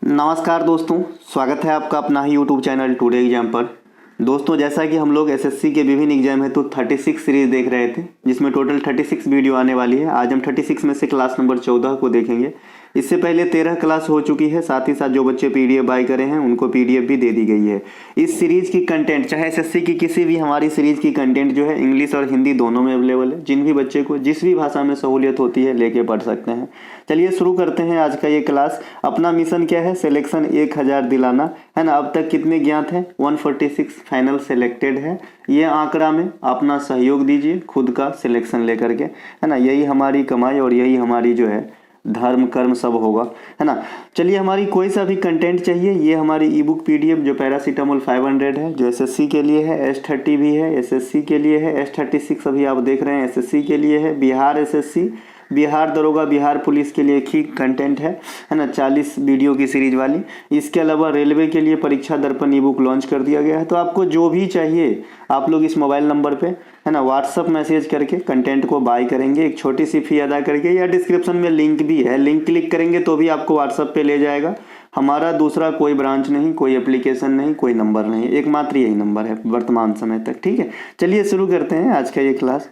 नमस्कार दोस्तों, स्वागत है आपका अपना ही यूट्यूब चैनल टुडे एग्जाम पर। दोस्तों, जैसा कि हम लोग एसएससी के विभिन्न एग्जाम है तो 36 सीरीज देख रहे थे, जिसमें टोटल 36 वीडियो आने वाली है। आज हम 36 में से क्लास नंबर 14 को देखेंगे। इससे पहले 13 क्लास हो चुकी है। साथ ही साथ जो बच्चे पीडीएफ बाय करे हैं उनको पीडीएफ भी दे दी गई है। इस सीरीज की कंटेंट, चाहे एसएससी की किसी भी हमारी सीरीज की कंटेंट जो है इंग्लिश और हिंदी दोनों में अवेलेबल है। जिन भी बच्चे को जिस भी भाषा में सहूलियत होती है लेके पढ़ सकते हैं। चलिए शुरू करते हैं आज का ये क्लास। अपना मिशन क्या है? सिलेक्शन 1000 दिलाना है ना। अब तक कितने ज्ञात हैं? 146 फाइनल सिलेक्टेड है। ये आंकड़ा में अपना सहयोग दीजिए खुद का सिलेक्शन लेकर के, है ना। यही हमारी कमाई और यही हमारी जो है धर्म कर्म सब होगा, है ना। चलिए, हमारी कोई सा भी कंटेंट चाहिए, ये हमारी ई बुक पीडीएफ जो पैरासीटामोल 500 है, जो एसएससी के लिए है, S30 भी है, एसएससी के लिए है, S36 अभी आप देख रहे हैं एसएससी के लिए है, बिहार एसएससी, बिहार दरोगा, बिहार पुलिस के लिए एक ही कंटेंट है ना, 40 वीडियो की सीरीज वाली। इसके अलावा रेलवे के लिए परीक्षा दर्पण ई बुक लॉन्च कर दिया गया है। तो आपको जो भी चाहिए आप लोग इस मोबाइल नंबर पे, है ना, व्हाट्सअप मैसेज करके कंटेंट को बाय करेंगे, एक छोटी सी फी अदा करके, या डिस्क्रिप्शन में लिंक भी है, लिंक क्लिक करेंगे तो भी आपको व्हाट्सअप पे ले जाएगा। हमारा दूसरा कोई ब्रांच नहीं, कोई एप्लीकेशन नहीं, कोई नंबर नहीं, एकमात्र यही नंबर है वर्तमान समय तक। ठीक है, चलिए शुरू करते हैं आज का ये क्लास।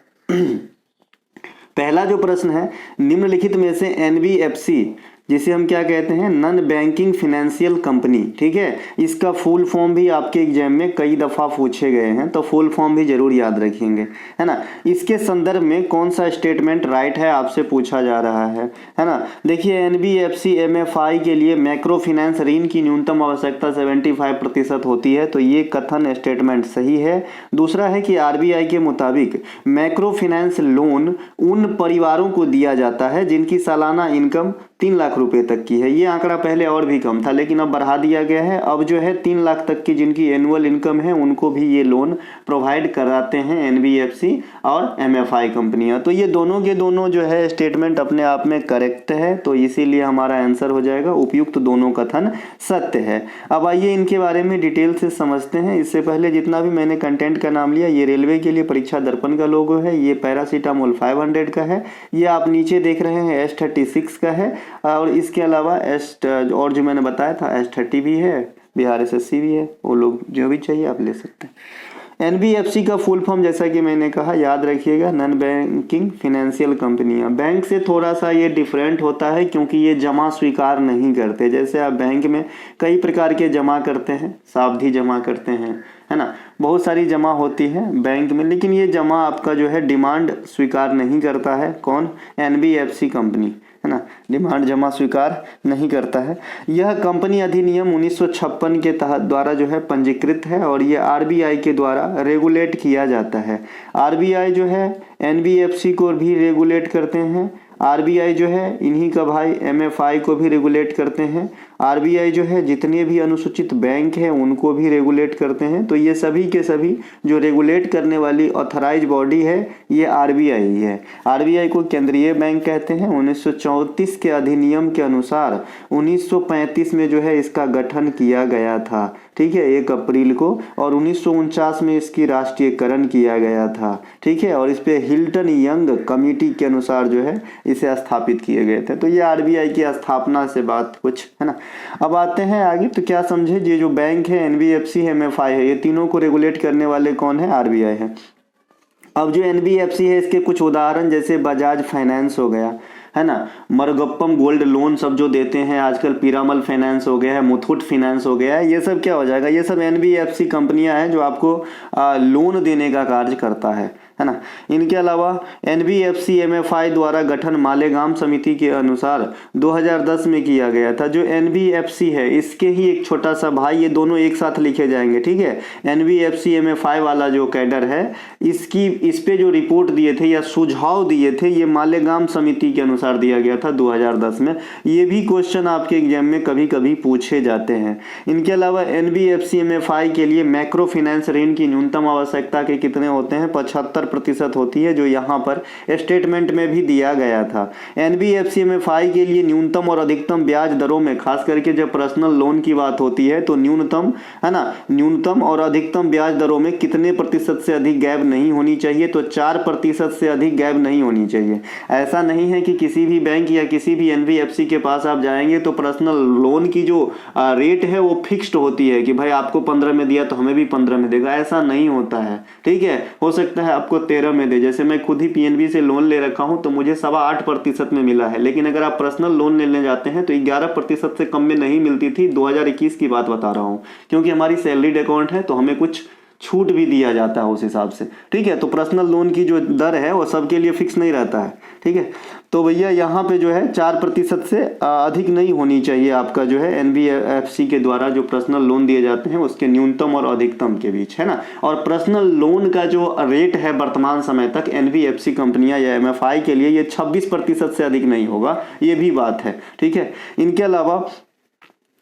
पहला जो प्रश्न है, निम्नलिखित में से एनबीएफसी, जिसे हम क्या कहते हैं, नॉन बैंकिंग फाइनेंशियल कंपनी, ठीक है, इसका फुल फॉर्म भी आपके एग्जाम में कई दफ़ा पूछे गए हैं, तो फुल फॉर्म भी जरूर याद रखेंगे, है ना। इसके संदर्भ में कौन सा स्टेटमेंट राइट है आपसे पूछा जा रहा है ना। देखिए, एनबीएफसी एमएफआई के लिए मैक्रो फाइनेंस ऋण की न्यूनतम आवश्यकता 75% होती है, तो ये कथन स्टेटमेंट सही है। दूसरा है कि आरबीआई के मुताबिक मैक्रो फाइनेंस लोन उन परिवारों को दिया जाता है जिनकी सालाना इनकम 3 लाख रुपए तक की है। ये आंकड़ा पहले और भी कम था, लेकिन अब बढ़ा दिया गया है। अब जो है 3 लाख तक की जिनकी एनुअल इनकम है उनको भी ये लोन प्रोवाइड कराते हैं एनबीएफसी और एमएफआई कंपनियां। तो ये दोनों के दोनों जो है स्टेटमेंट अपने आप में करेक्ट है, तो इसीलिए हमारा आंसर हो जाएगा उपयुक्त दोनों कथन सत्य है। अब आइए इनके बारे में डिटेल से समझते हैं। इससे पहले जितना भी मैंने कंटेंट का नाम लिया, ये रेलवे के लिए परीक्षा दर्पण का लोगो है, ये पैरासीटामोल 500 का है, ये आप नीचे देख रहे हैं S36 का है, और इसके अलावा और जो मैंने बताया था S30 भी है, बिहार एसएससी भी है। वो लोग जो भी चाहिए आप ले सकते हैं। एनबीएफसी का फुल फॉर्म जैसा कि मैंने कहा, याद रखिएगा, नॉन बैंकिंग फाइनेंशियल कंपनियां। बैंक से थोड़ा सा ये डिफरेंट होता है क्योंकि ये जमा स्वीकार नहीं करते। जैसे आप बैंक में कई प्रकार के जमा करते हैं, सावधि जमा करते हैं, है ना, बहुत सारी जमा होती है बैंक में, लेकिन ये जमा आपका जो है डिमांड स्वीकार नहीं करता है। कौन? एनबीएफसी कंपनी, है ना, डिमांड जमा स्वीकार नहीं करता है। यह कंपनी अधिनियम 1956 के तहत द्वारा जो है पंजीकृत है और ये आरबीआई के द्वारा रेगुलेट किया जाता है। आरबीआई जो है एनबीएफसी को भी रेगुलेट करते हैं। आरबीआई जो है इन्हीं का भाई एमएफआई को भी रेगुलेट करते हैं। आरबीआई जो है जितने भी अनुसूचित बैंक हैं उनको भी रेगुलेट करते हैं। तो ये सभी के सभी जो रेगुलेट करने वाली ऑथराइज बॉडी है ये आरबीआई है। आरबीआई को केंद्रीय बैंक कहते हैं। 1934 के अधिनियम के अनुसार 1935 में जो है इसका गठन किया गया था, ठीक है, 1 अप्रैल को, और 1949 में इसकी राष्ट्रीयकरण किया गया था, ठीक है, और इस पे हिल्टन यंग कमेटी के अनुसार जो है इसे स्थापित किए गए थे। तो ये आरबीआई की स्थापना से बात कुछ है ना। अब आते हैं आगे, तो क्या समझे, ये जो बैंक है एनबीएफसी है, एमएफआई है, ये तीनों को रेगुलेट करने वाले कौन है? आरबीआई है। अब जो एनबीएफसी है इसके कुछ उदाहरण, जैसे बजाज फाइनेंस हो गया, है ना, मरगप्पम गोल्ड लोन सब जो देते हैं आजकल, पीरामल फाइनेंस हो गया है, मुथूट फाइनेंस हो गया है, ये सब क्या हो जाएगा? ये सब एनबीएफसी कंपनियां हैं जो आपको लोन देने का कार्य करता है ना। इनके अलावा एनबीएफसी एमएफआई द्वारा गठन मालेगाम समिति के अनुसार 2010 में किया गया था। जो एनबीएफसी है इसके ही एक छोटा सा भाई, ये दोनों एक साथ लिखे जाएंगे, ठीक है। एनबीएफसी एमएफआई वाला जो कैडर है इस पे जो रिपोर्ट दिए थे या सुझाव दिए थे, ये मालेगाम समिति के अनुसार दिया गया था 2010 में। ये भी क्वेश्चन आपके एग्जाम में कभी कभी पूछे जाते हैं। इनके अलावा एनबीएफसी एमएफआई के लिए मैक्रो फाइनेंस ऋण की न्यूनतम आवश्यकता के कितने होते हैं? 75 75% होती है, जो यहाँ पर स्टेटमेंट में भी दिया गया था। एनबीएफसी एमएफआई के लिए न्यूनतम और अधिकतम ब्याज दरों में, खास करके जब पर्सनल लोन की बात होती है तो न्यूनतम, है ना, न्यूनतम और अधिकतम ब्याज दरों में कितने प्रतिशत से अधिक गैप नहीं होनी चाहिए? तो 4% से अधिक गैप नहीं होनी चाहिए। ऐसा नहीं है कि किसी भी बैंक या किसी भी एनबीएफसी के पास आप जाएंगे तो पर्सनल लोन की जो रेट है वो फिक्स्ड होती है कि भाई आपको 15 में दिया तो हमें भी 15 में देगा, ऐसा नहीं होता है। ठीक है, हो सकता है आपको 13 में दे। जैसे मैं खुद ही पीएनबी से लोन ले रखा हूं तो मुझे 8.25% में मिला है, लेकिन अगर आप पर्सनल लोन लेने जाते हैं तो 11% से कम में नहीं मिलती थी। 2021 की बात बता रहा हूं, क्योंकि हमारी सैलरीड अकाउंट है तो हमें कुछ छूट भी दिया जाता है उस हिसाब से। ठीक है, तो पर्सनल लोन की जो दर है वो सबके लिए फिक्स नहीं रहता है। ठीक है, तो भैया यहाँ पे जो है 4% से अधिक नहीं होनी चाहिए आपका जो है एनबीएफसी के द्वारा जो पर्सनल लोन दिए जाते हैं उसके न्यूनतम और अधिकतम के बीच, है ना। और पर्सनल लोन का जो रेट है वर्तमान समय तक एनबीएफसी कंपनियां या एमएफआई के लिए ये 26% से अधिक नहीं होगा, ये भी बात है। ठीक है, इनके अलावा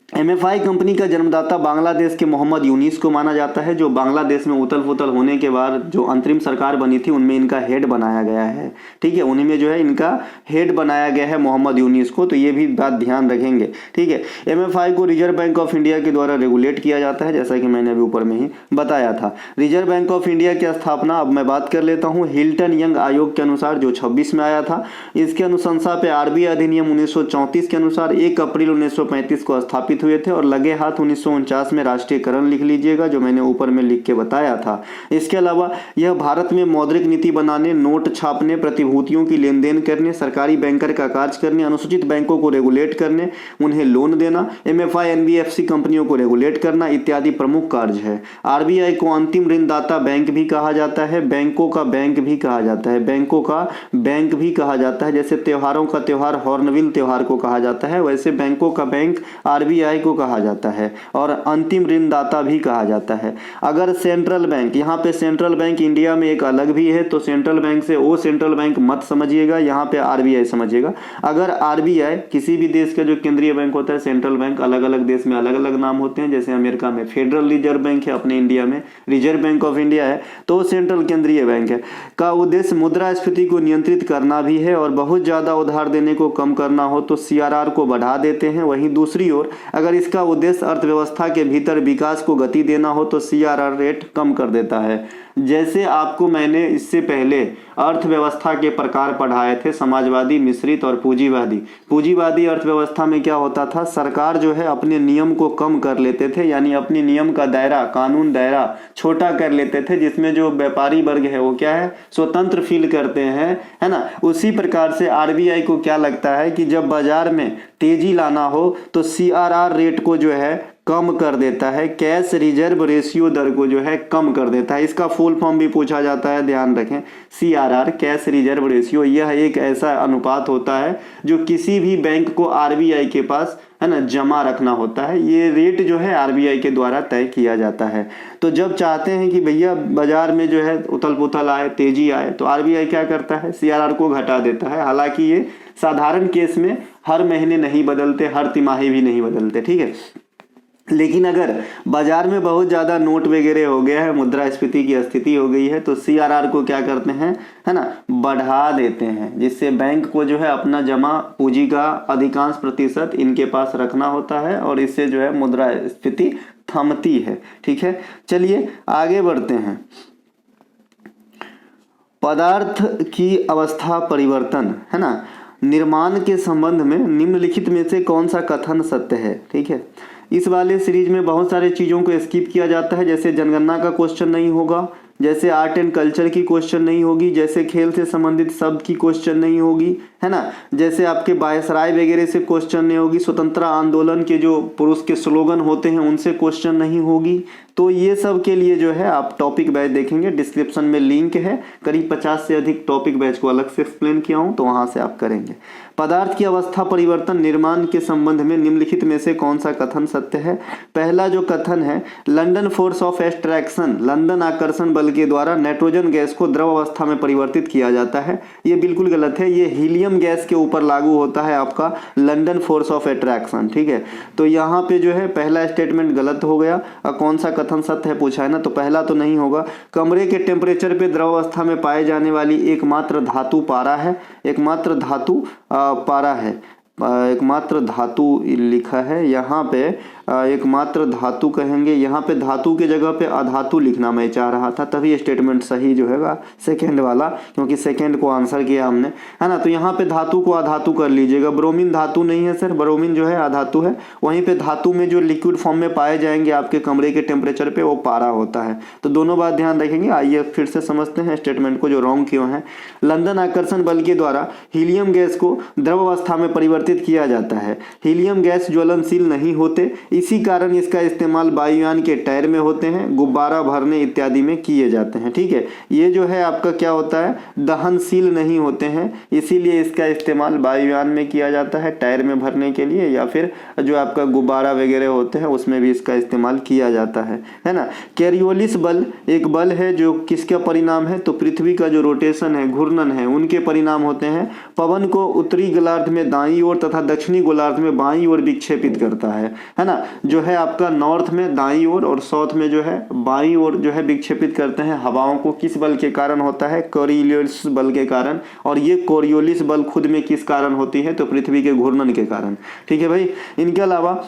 एमएफआई कंपनी का जन्मदाता बांग्लादेश के मोहम्मद यूनिस को माना जाता है, जो बांग्लादेश में उथल पुथल होने के बाद जो अंतरिम सरकार बनी थी उनमें इनका हेड बनाया गया है। ठीक है, उन्हीं में जो है इनका हेड बनाया गया है मोहम्मद यूनिस को, तो ये भी बात ध्यान रखेंगे। ठीक है, एमएफआई को रिजर्व बैंक ऑफ इंडिया के द्वारा रेगुलेट किया जाता है, जैसा कि मैंने अभी ऊपर में ही बताया था। रिजर्व बैंक ऑफ इंडिया की स्थापना अब मैं बात कर लेता हूँ हिल्टन यंग आयोग के अनुसार, जो 26 में आया था। इसके अनुशंसा पे आरबीआई अधिनियम 1934 के अनुसार 1 अप्रैल 1935 को स्थापित हुए थे और लगे हाथ 1949 में राष्ट्रीयकरण लिख लीजिएगा, जो मैंने ऊपर में लिख के बताया था। इसके अलावा यह भारत में मौद्रिक नीति बनाने, नोट छापने, प्रतिभूतियों की लेन देन करने, सरकारी बैंकर का कार्य करने, अनुसूचित बैंकों को रेगुलेट करने, उन्हें लोन देना, एमएफआई एनबीएफसी कंपनियों को रेगुलेट करना इत्यादि प्रमुख कार्य है। आरबीआई को अंतिम ऋणदाता बैंक भी कहा जाता है, बैंकों का बैंक भी कहा जाता है, बैंकों का बैंक भी कहा जाता है। जैसे त्योहारों का त्योहार हॉर्नबिल त्योहार को कहा जाता है, वैसे बैंकों का बैंक आरबीआई को कहा जाता है और अंतिम ऋणदाता भी कहा जाता है। अगर सेंट्रल बैंक, यहाँ पे सेंट्रल बैंक इंडिया में एक अलग भी है, तो सेंट्रल बैंक से वो सेंट्रल बैंक मत समझिएगा, यहाँ पे आरबीआई समझिएगा। अगर आरबीआई किसी भी देश का जो केंद्रीय बैंक होता है, सेंट्रल बैंक अलग अलग देश में अलग अलग नाम होते हैं। जैसे अमेरिका में फेडरल रिजर्व बैंक है, अपने इंडिया में रिजर्व बैंक ऑफ इंडिया है, तो सेंट्रल केंद्रीय बैंक है। का उद्देश्य मुद्रास्फीति को नियंत्रित करना भी है और बहुत ज्यादा उधार देने को कम करना हो तो सीआरआर को बढ़ा देते हैं। वहीं दूसरी ओर अगर इसका उद्देश्य अर्थव्यवस्था के भीतर विकास को गति देना हो तो सीआरआर रेट कम कर देता है। जैसे आपको मैंने इससे पहले अर्थव्यवस्था के प्रकार पढ़ाए थे, समाजवादी, मिश्रित और पूंजीवादी। पूंजीवादी अर्थव्यवस्था में क्या होता था, सरकार जो है अपने नियम को कम कर लेते थे, यानी अपने नियम का दायरा, कानून दायरा छोटा कर लेते थे, जिसमें जो व्यापारी वर्ग है वो क्या है, स्वतंत्र फील करते हैं, है ना। उसी प्रकार से आरबीआई को क्या लगता है कि जब बाजार में तेजी लाना हो तो सीआरआर रेट को जो है कम कर देता है, कैश रिजर्व रेशियो दर को जो है कम कर देता है। इसका फुल फॉर्म भी पूछा जाता है, ध्यान रखें। सीआरआर, कैश रिजर्व रेशियो, यह एक ऐसा अनुपात होता है जो किसी भी बैंक को आरबीआई के पास, है ना, जमा रखना होता है। ये रेट जो है आरबीआई के द्वारा तय किया जाता है। तो जब चाहते हैं कि भैया बाजार में जो है उथल पुथल आए, तेजी आए, तो आरबीआई क्या करता है, सीआरआर को घटा देता है। हालांकि ये साधारण केस में हर महीने नहीं बदलते, हर तिमाही भी नहीं बदलते, ठीक है। लेकिन अगर बाजार में बहुत ज़्यादा नोट वगैरह हो गया है, मुद्रास्फीति की स्थिति हो गई है, तो सीआरआर को क्या करते हैं, है ना, बढ़ा देते हैं, जिससे बैंक को जो है अपना जमा पूंजी का अधिकांश प्रतिशत इनके पास रखना होता है और इससे जो है मुद्रास्फीति थमती है। ठीक है, चलिए आगे बढ़ते हैं। पदार्थ की अवस्था परिवर्तन, है ना, निर्माण के संबंध में निम्नलिखित में से कौन सा कथन सत्य है। ठीक है, इस वाले सीरीज में बहुत सारे चीज़ों को स्किप किया जाता है, जैसे जनगणना का क्वेश्चन नहीं होगा, जैसे आर्ट एंड कल्चर की क्वेश्चन नहीं होगी, जैसे खेल से संबंधित शब्द की क्वेश्चन नहीं होगी, है ना, जैसे आपके वायसराय वगैरह से क्वेश्चन नहीं होगी, स्वतंत्रता आंदोलन के जो पुरुष के स्लोगन होते हैं उनसे क्वेश्चन नहीं होगी। तो ये सब के लिए जो है आप टॉपिक बैच देखेंगे, डिस्क्रिप्शन में लिंक है, करीब 50 से अधिक टॉपिक बैच को अलग से एक्सप्लेन किया हूँ, तो वहाँ से आप करेंगे। पदार्थ की अवस्था परिवर्तन निर्माण के संबंध में निम्नलिखित में से कौन सा कथन सत्य है? पहला जो कथन है, London force of attraction, London आकर्षण बल के द्वारा नाइट्रोजन गैस को द्रव अवस्था में परिवर्तित किया जाता है। ये बिल्कुल गलत है, ये हीलियम गैस के ऊपर लागू होता है आपका लंदन फोर्स ऑफ एट्रैक्शन। ठीक है, तो यहाँ पे जो है पहला स्टेटमेंट गलत हो गया। और कौन सा कथन सत्य है पूछा है ना, तो पहला तो नहीं होगा। कमरे के टेम्परेचर पे द्रव अवस्था में पाए जाने वाली एकमात्र धातु पारा है, एकमात्र धातु पारा है, एकमात्र धातु लिखा है यहाँ पे, एकमात्र धातु कहेंगे, यहाँ पे धातु के जगह पे अधातु लिखना मैं चाह रहा था, तभी स्टेटमेंट सही जो है सेकेंड वाला, क्योंकि सेकेंड को आंसर किया हमने, है ना। तो यहाँ पे धातु को अधातु कर लीजिएगा। ब्रोमीन धातु नहीं है सर, ब्रोमीन जो है अधातु है। वहीं पे धातु में जो लिक्विड फॉर्म में पाए जाएंगे आपके कमरे के टेम्परेचर पे, वो पारा होता है। तो दोनों बात ध्यान रखेंगे। आइए फिर से समझते हैं स्टेटमेंट को जो रॉन्ग क्यों है। लंदन आकर्षण बल के द्वारा हीलियम गैस को द्रव अवस्था में परिवर्तित किया जाता है। हीलियम गैस ज्वलनशील नहीं होते, इसी कारण इसका इस्तेमाल वायुयान के टायर में होते हैं, गुब्बारा भरने इत्यादि में किए जाते हैं। ठीक है, ये जो है आपका क्या होता है, दहनशील नहीं होते हैं, इसीलिए इसका इस्तेमाल वायुयान में किया जाता है, टायर में भरने के लिए, या फिर जो आपका गुब्बारा वगैरह होते हैं उसमें भी इसका इस्तेमाल किया जाता है ना। कैरियोलिस बल एक बल है जो किसका परिणाम है, तो पृथ्वी का जो रोटेशन है, घूर्णन है, उनके परिणाम होते हैं। पवन को उत्तरी गोलार्ध में दाईं ओर तथा दक्षिणी गोलार्ध में बाईं ओर विक्षेपित करता है ना। जो है आपका नॉर्थ में दाईं ओर और साउथ में जो है बाईं ओर जो है विक्षेपित करते हैं हवाओं को। किस बल के कारण होता है, कोरियोलिस बल के कारण। और ये कोरियोलिस बल खुद में किस कारण होती है, तो पृथ्वी के घूर्णन के कारण। ठीक है भाई, इनके अलावा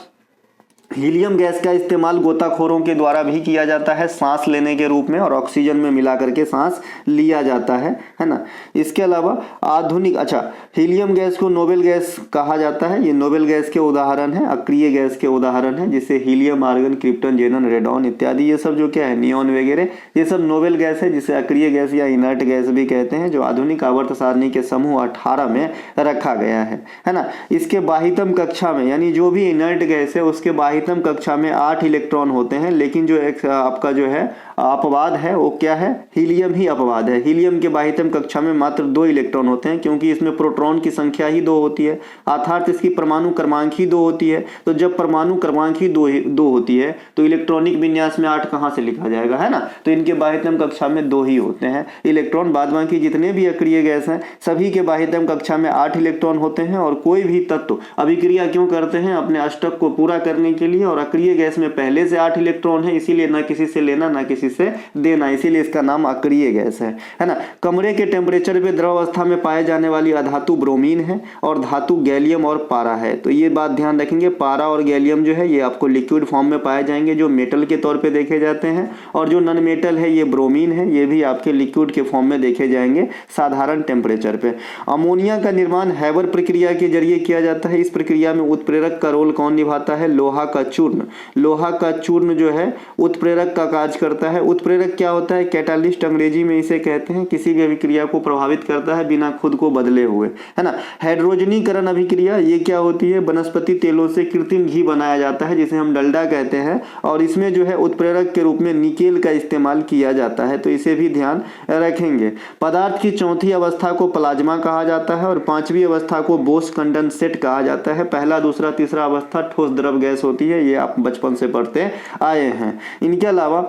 हीलियम गैस का इस्तेमाल गोताखोरों के द्वारा भी किया जाता है सांस लेने के रूप में, और ऑक्सीजन में मिला करके सांस लिया जाता है ना। इसके अलावा आधुनिक, अच्छा, हीलियम गैस को नोबेल गैस कहा जाता है। ये नोबेल गैस के उदाहरण है, अक्रिय गैस के उदाहरण है, जिसे हीलियम, आर्गन, क्रिप्टन, जेनन, रेडॉन इत्यादि, ये सब जो क्या है, नियॉन वगैरह, ये सब नोबेल गैस है, जिसे अक्रिय गैस या इनर्ट गैस भी कहते हैं, जो आधुनिक आवर्त सारणी के समूह 18 में रखा गया है ना। इसके बाह्यतम कक्षा में, यानी जो भी इनर्ट गैस है उसके बाह्यतम कक्षा में 8 इलेक्ट्रॉन होते हैं, लेकिन जो एक आपका जो है अपवाद है वो क्या है, हीलियम ही अपवाद है। हीलियम के बाह्यतम कक्षा में मात्र 2 इलेक्ट्रॉन होते हैं, क्योंकि इसमें प्रोटॉन की संख्या ही 2 होती है, अर्थात इसकी परमाणु क्रमांक ही 2 होती है। तो जब परमाणु क्रमांक ही 2 होती है तो इलेक्ट्रॉनिक विन्यास में 8 कहां से लिखा जाएगा, है ना। तो इनके बाह्यतम कक्षा में 2 ही होते हैं इलेक्ट्रॉन। बाद बाकी जितने भी अक्रिय गैस हैं सभी के बाह्यतम कक्षा में 8 इलेक्ट्रॉन होते हैं। और कोई भी तत्व अभिक्रिया क्यों करते हैं, अपने अष्टक को पूरा करने के लिए, और अक्रिय गैस में पहले से 8 इलेक्ट्रॉन है, इसीलिए ना किसी से लेना ना किसी से देना, इसीलिए इसका नाम अक्रिय गैस है ना। कमरे के टेम्परेचर पे द्रव अवस्था में पाए जाने वाली अधातु ब्रोमीन है, और धातु गैलियम और पारा है। तो ये बात ध्यान रखेंगे, पारा और गैलियम जो है ये आपको लिक्विड फॉर्म में पाए जाएंगे, जो मेटल के तौर पे देखे जाते हैं, और जो नॉन मेटल है ये ब्रोमीन है, ये भी आपके लिक्विड के फॉर्म में देखे जाएंगे साधारण टेम्परेचर पे। अमोनिया का निर्माण हैबर प्रक्रिया के जरिए किया जाता है। इस प्रक्रिया में उत्प्रेरक का रोल कौन निभाता है, लोहा का चूर्ण। लोहा का चूर्ण जो है उत्प्रेरक का कार्य करता है। उत्प्रेरक क्या होता है, कैटालिस्ट अंग्रेजी में इसे कहते हैं, किसी भी अभिक्रिया को प्रभावित करता है बिना खुद को बदले हुए, है ना। हाइड्रोजनीकरण अभिक्रिया ये क्या होती है, वनस्पति तेलों से कृत्रिम घी बनाया जाता है, जिसे हम डलडा कहते हैं, और इसमें जो है उत्प्रेरक के रूप में निकेल का इस्तेमाल किया जाता है, तो इसे भी ध्यान रखेंगे। पदार्थ की चौथी अवस्था को प्लाज्मा कहा जाता है, और 5वीं अवस्था को बोस कंडेंसेट कहा जाता है। पहला, दूसरा, तीसरा अवस्था ठोस द्रव गैस होती है, ये आप बचपन से पढ़ते आए हैं। इनके अलावा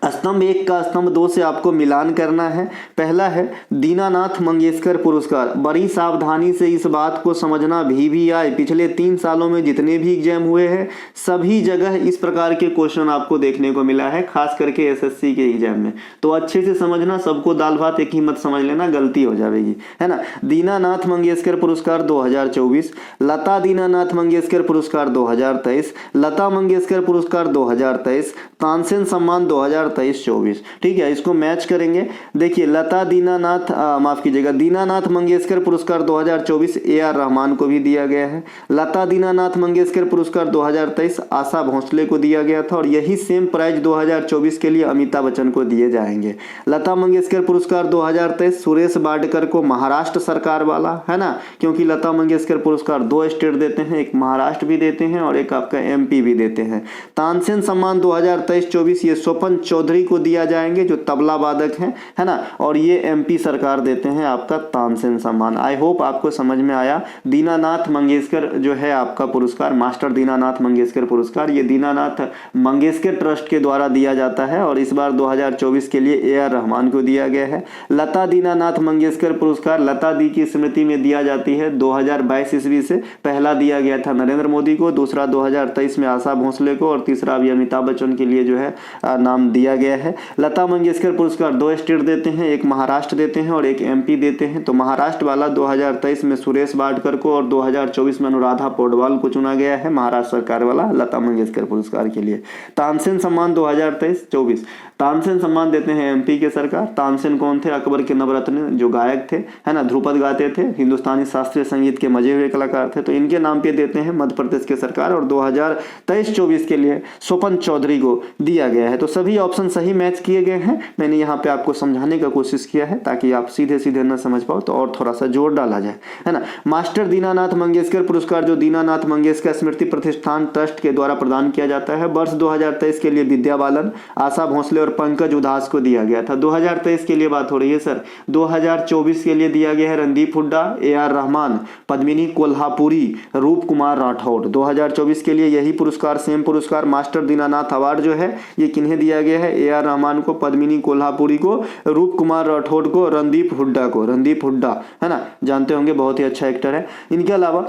स्तंभ 1 का स्तंभ 2 से आपको मिलान करना है। पहला है दीनानाथ मंगेशकर पुरस्कार। बड़ी सावधानी से इस बात को समझना, VVI पिछले 3 सालों में जितने भी एग्जाम हुए हैं सभी जगह इस प्रकार के क्वेश्चन आपको देखने को मिला है, खास करके SSC के एग्जाम में। तो अच्छे से समझना, सबको दाल भात एक ही मत समझ लेना, गलती हो जाएगी, है ना। दीनानाथ मंगेशकर पुरस्कार 2024, लता दीनानाथ मंगेशकर पुरस्कार 2023, लता मंगेशकर पुरस्कार 2023, तानसेन सम्मान 2023-24। ठीक है, इसको मैच करेंगे। देखिए, लता दीनानाथ माफ कीजिएगा, दीनानाथ मंगेशकर पुरस्कार 2024 AR रहमान को भी दिया गया है। लता दीनानाथ मंगेशकर पुरस्कार 2023 आशा भोसले को दिया गया था, और यही सेम प्राइज 2024 के लिए अमिताभ बच्चन को दिए जाएंगे। लता मंगेशकर पुरस्कार 2023 सुरेश वाडकर को, महाराष्ट्र सरकार वाला, है ना, क्योंकि लता मंगेशकर पुरस्कार 2 स्टेट देते हैं, एक महाराष्ट्र भी देते हैं और एक आपका MP भी देते हैं। तानसेन सम्मान 2023-24 ये स्वपन चौधरी को दिया जाएंगे जो तबला वादक हैं, है ना। और ये एमपी सरकार देते हैं आपका तानसेन सम्मान। आई होप आपको समझ में आया। दीनानाथ मंगेशकर जो है आपका पुरस्कार, मास्टर दीनानाथ मंगेशकर पुरस्कार, ये दीनानाथ मंगेशकर ट्रस्ट के द्वारा दिया जाता है और इस बार 2024 के लिए ए आर रहमान को दिया गया है। लता दीनानाथ मंगेशकर पुरस्कार लता दी की स्मृति में दिया जाती है। 2022 ईस्वी से पहला दिया गया था नरेंद्र मोदी को, दूसरा 2023 में आशा भोसले को और तीसरा अभी अमिताभ बच्चन के लिए जो है नाम दिया गया है। लता मंगेशकर पुरस्कार 2 स्टेट देते हैं, एक महाराष्ट्र देते हैं और एक एमपी देते हैं। तो महाराष्ट्र वाला 2023 में सुरेश वाडकर को और 2024 में अनुराधा पौडवाल को चुना गया है महाराष्ट्र सरकार वाला लता मंगेशकर पुरस्कार के लिए। तानसेन सम्मान 2023-24 तानसेन सम्मान देते हैं एमपी के सरकार। तानसेन कौन थे? अकबर के नवरत्न जो गायक थे, है ना, ध्रुपद गाते थे, हिंदुस्तानी शास्त्रीय संगीत के मजे हुए कलाकार थे, तो इनके नाम पे देते हैं मध्य प्रदेश के सरकार। और 2023-24 के लिए स्वपन चौधरी को दिया गया है। तो सभी ऑप्शन सही मैच किए गए हैं। मैंने यहाँ पे आपको समझाने का कोशिश किया है ताकि आप सीधे सीधे न समझ पाओ, तो और थोड़ा सा जोर डाला जाए, है ना। मास्टर दीनानाथ मंगेशकर पुरस्कार जो दीनानाथ मंगेशकर स्मृति प्रतिष्ठान ट्रस्ट के द्वारा प्रदान किया जाता है। वर्ष 2023 के लिए विद्या बालन, आशा भोसले और पंकज उदास को दिया गया था। 2023 के लिए बात हो रही है सर। 2024 के लिए दिया गया है रणदीप हुड्डा, ए आर रहमान, पद्मिनी कोल्हापुरी, रूप कुमार राठौड़। 2024 के लिए यही पुरस्कार, सेम पुरस्कार मास्टर दीनानाथ अवार्ड जो है ये किन्हें दिया गया है? ए आर रहमान को, पद्मिनी कोल्हापुरी को, रूप कुमार राठौड़ को, रणदीप हुड्डा को। रणदीप हुड्डा, है ना, जानते होंगे, बहुत ही अच्छा एक्टर है। इनके अलावा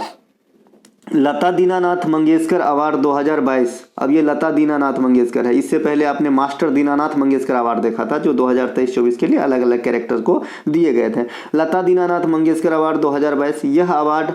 लता दीनानाथ मंगेशकर अवार्ड 2022, अब ये लता दीनानाथ मंगेशकर है। इससे पहले आपने मास्टर दीनानाथ मंगेशकर अवार्ड देखा था जो 2023-24 के लिए अलग अलग कैरेक्टर को दिए गए थे। लता दीनानाथ मंगेशकर अवार्ड 2022, यह अवार्ड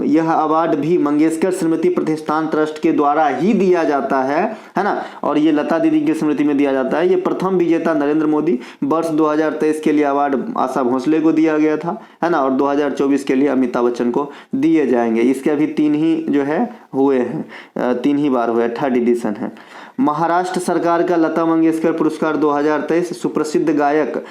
यह अवार्ड भी मंगेशकर स्मृति प्रतिष्ठान ट्रस्ट के द्वारा ही दिया जाता है ना। और ये लता दीदी की स्मृति में दिया जाता है। ये प्रथम विजेता नरेंद्र मोदी, वर्ष 2023 के लिए अवार्ड आशा भोसले को दिया गया था, है ना। और 2024 के लिए अमिताभ बच्चन को दिए जाएंगे। इसके अभी 3 ही जो है हुए हैं, 3 ही बार हुए, 3rd एडिशन है। महाराष्ट्र सरकार का लता मंगेशकर पुरस्कार 2023 सुप्रसिद्ध गायक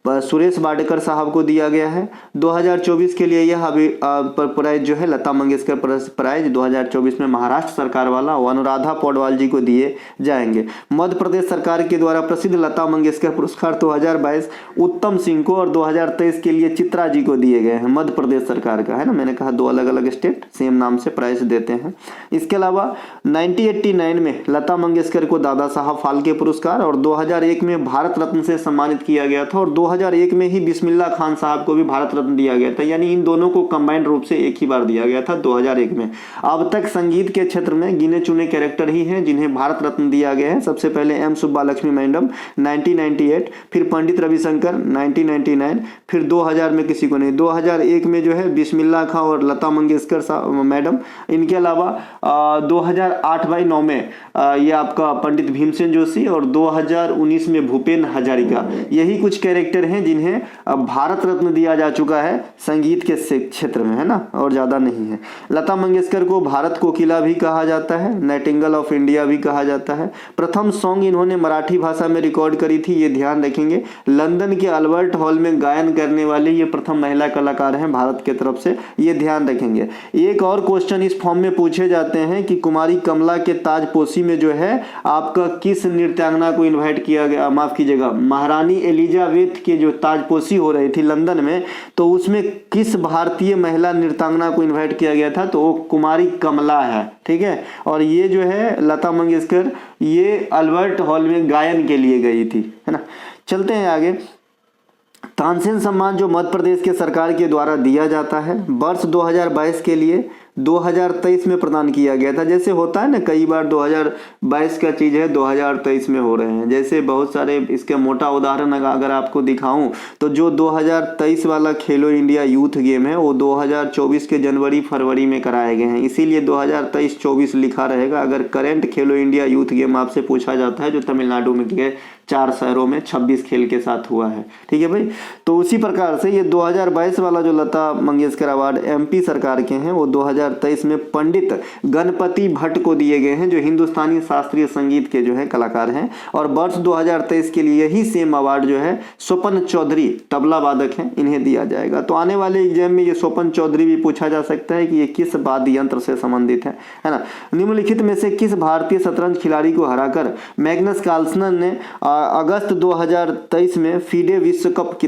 सुरेश वाडकर साहब को दिया गया है। 2024 के लिए यह प्राइज जो है लता मंगेशकर प्राइज 2024 में महाराष्ट्र सरकार वाला अनुराधा पौडवाल जी को दिए जाएंगे। मध्य प्रदेश सरकार के द्वारा प्रसिद्ध लता मंगेशकर पुरस्कार 2022 उत्तम सिंह को और 2023 के लिए चित्रा जी को दिए गए हैं। मध्य प्रदेश सरकार का, है ना, मैंने कहा 2 अलग अलग स्टेट सेम नाम से प्राइज देते हैं। इसके अलावा 1989 में लता मंगेशकर को दादा साहब फाल्के पुरस्कार और 2001 में भारत रत्न से सम्मानित किया गया था और 2001 में ही बिस्मिल्लाह खान साहब को भी भारत रत्न दिया गया था। यानी इन दोनों को कंबाइंड रूप से एक ही बार दिया गया था 2001 में। अब तक संगीत के क्षेत्र में गिने चुने कैरेक्टर ही हैं जिन्हें भारत रत्न दिया गया है। सबसे पहले एम सुब्बालक्ष्मी मैडम 1998, फिर पंडित रविशंकर 1999, फिर 2000 में किसी को नहीं, 2001 में जो है बिस्मिल्लाह खान और लता मंगेशकर मैडम। इनके अलावा 2008-9 में ये आपका पंडित भीमसेन जोशी और 2019 में भूपेन हजारिका। यही कुछ कैरेक्टर हैं जिन्हें भारत रत्न दिया जा चुका है संगीत के क्षेत्र में, है ना, और ज्यादा नहीं है। लता मंगेशकर को भारत कोकिला भी कहा जाता है, नाइटिंगेल ऑफ इंडिया भी कहा जाता है। प्रथम सॉन्ग इन्होंने मराठी भाषा में रिकॉर्ड करी थी, ये ध्यान रखेंगे। लंदन के अल्बर्ट हॉल में गायन करने वाली ये प्रथम महिला कलाकार हैं भारत के तरफ से, ये ध्यान रखेंगे। एक और क्वेश्चन इस फॉर्म में पूछे जाते हैं कि कुमारी कमला के ताजपोशी में जो है आपका किस नृत्यांगना को इनवाइट किया गया, माफ कीजिएगा, महारानी एलिजाबेथ के जो ताजपोशी हो रही थी लंदन में, तो उसमें किस भारतीय महिला नृत्यांगना को इनवाइट किया गया था? तो वो कुमारी कमला है, ठीक है। और ये जो है लता मंगेशकर ये अल्बर्ट हॉल में गायन के लिए गई थी, है ना। चलते हैं आगे। तानसेन सम्मान जो मध्य प्रदेश के सरकार के द्वारा दिया जाता है, वर्ष 2022 के लिए 2023 में प्रदान किया गया था। जैसे होता है ना, कई बार 2022 का चीज़ है 2023 में हो रहे हैं। जैसे बहुत सारे, इसका मोटा उदाहरण अगर आपको दिखाऊं तो जो 2023 वाला खेलो इंडिया यूथ गेम है वो 2024 के जनवरी-फरवरी में कराए गए हैं, इसीलिए 2023-24 लिखा रहेगा। अगर करंट खेलो इंडिया यूथ गेम आपसे पूछा जाता है जो तमिलनाडु में 4 शहरों में 26 खेल के साथ हुआ है। ठीक है भाई। तो उसी प्रकार से ये 2022 वाला जो लता मंगेशकर अवार्ड एमपी सरकार के हैं वो 2023 में पंडित गणपति भट्ट को दिए गए हैं, जो हिंदुस्तानी शास्त्रीय संगीत के जो है कलाकार हैं। और वर्ष 2023 के लिए ही सेम अवार्ड जो है स्वपन चौधरी तबला वादक हैं, इन्हें दिया जाएगा। तो आने वाले एग्जाम में ये स्वपन चौधरी भी पूछा जा सकता है कि ये किस वाद्य यंत्र से संबंधित है ना। निम्नलिखित में से किस भारतीय शतरंज खिलाड़ी को हराकर मैग्नस कार्लसन ने अगस्त 2023 में फीडे विश्व कप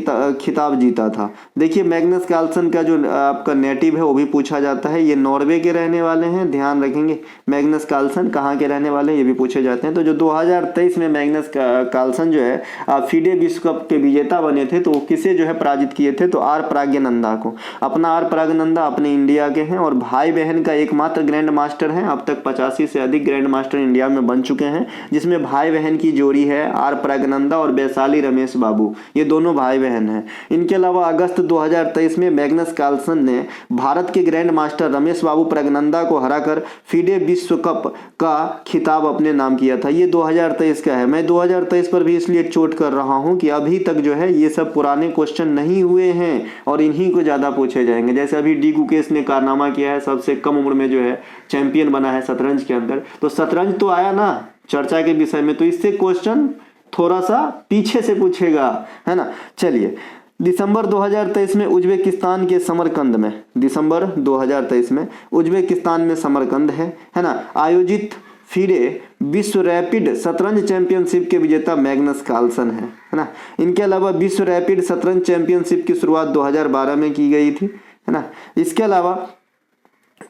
खिताब जीता था। देखिए मैग्नस कार्लसन का जो आपका नेटिव है वो भी पूछा जाता है। ये नॉर्वे के रहने वाले हैं, ध्यान रखेंगे। मैग्नस कार्लसन कहाँ के रहने वाले हैं ये भी पूछे जाते हैं। तो जो 2023 में मैग्नस कार्लसन जो है फीडे विश्व कप के विजेता बने थे, तो किसे जो है पराजित किए थे, तो आर प्रज्ञानंदा को। अपना आर प्रज्ञानंदा अपने इंडिया के हैं और भाई बहन का एकमात्र ग्रैंड मास्टर है। अब तक 85 से अधिक ग्रैंड मास्टर इंडिया में बन चुके हैं, जिसमें भाई बहन की जोड़ी है आर प्रज्ञानंदा और वैशाली रमेश बाबू, ये दोनों भाई बहन हैं। इनके अलावा अगस्त 2023 में मैग्नस कार्लसन ने भारत के ग्रैंड मास्टर रमेश बाबू प्रज्ञानंदा को हराकर फीडे विश्व कप का खिताब अपने नाम किया था। ये 2023 का है। मैं 2023 पर भी इसलिए चोट कर रहा हूं कि अभी तक जो है ये सब पुराने क्वेश्चन नहीं हुए हैं और इन्हीं को ज्यादा पूछे जाएंगे। जैसे अभी डी गुकेश ने कारनामा किया है, सबसे कम उम्र में जो है चैंपियन बना है शतरंज के अंदर, तो शतरंज तो आया ना चर्चा के विषय में, तो इससे क्वेश्चन थोड़ा सा पीछे से पूछेगा, है ना। चलिए, दिसंबर 2023 में उज्बेकिस्तान के समरकंद में, दिसंबर 2023 में उज्बेकिस्तान में समरकंद है ना, आयोजित फीडे विश्व रैपिड शतरंज चैंपियनशिप के विजेता मैग्नस कार्लसन है ना। इनके अलावा विश्व रैपिड शतरंज चैंपियनशिप की शुरुआत 2012 में की गई थी, है ना। इसके अलावा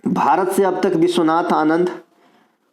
भारत से अब तक विश्वनाथ आनंद,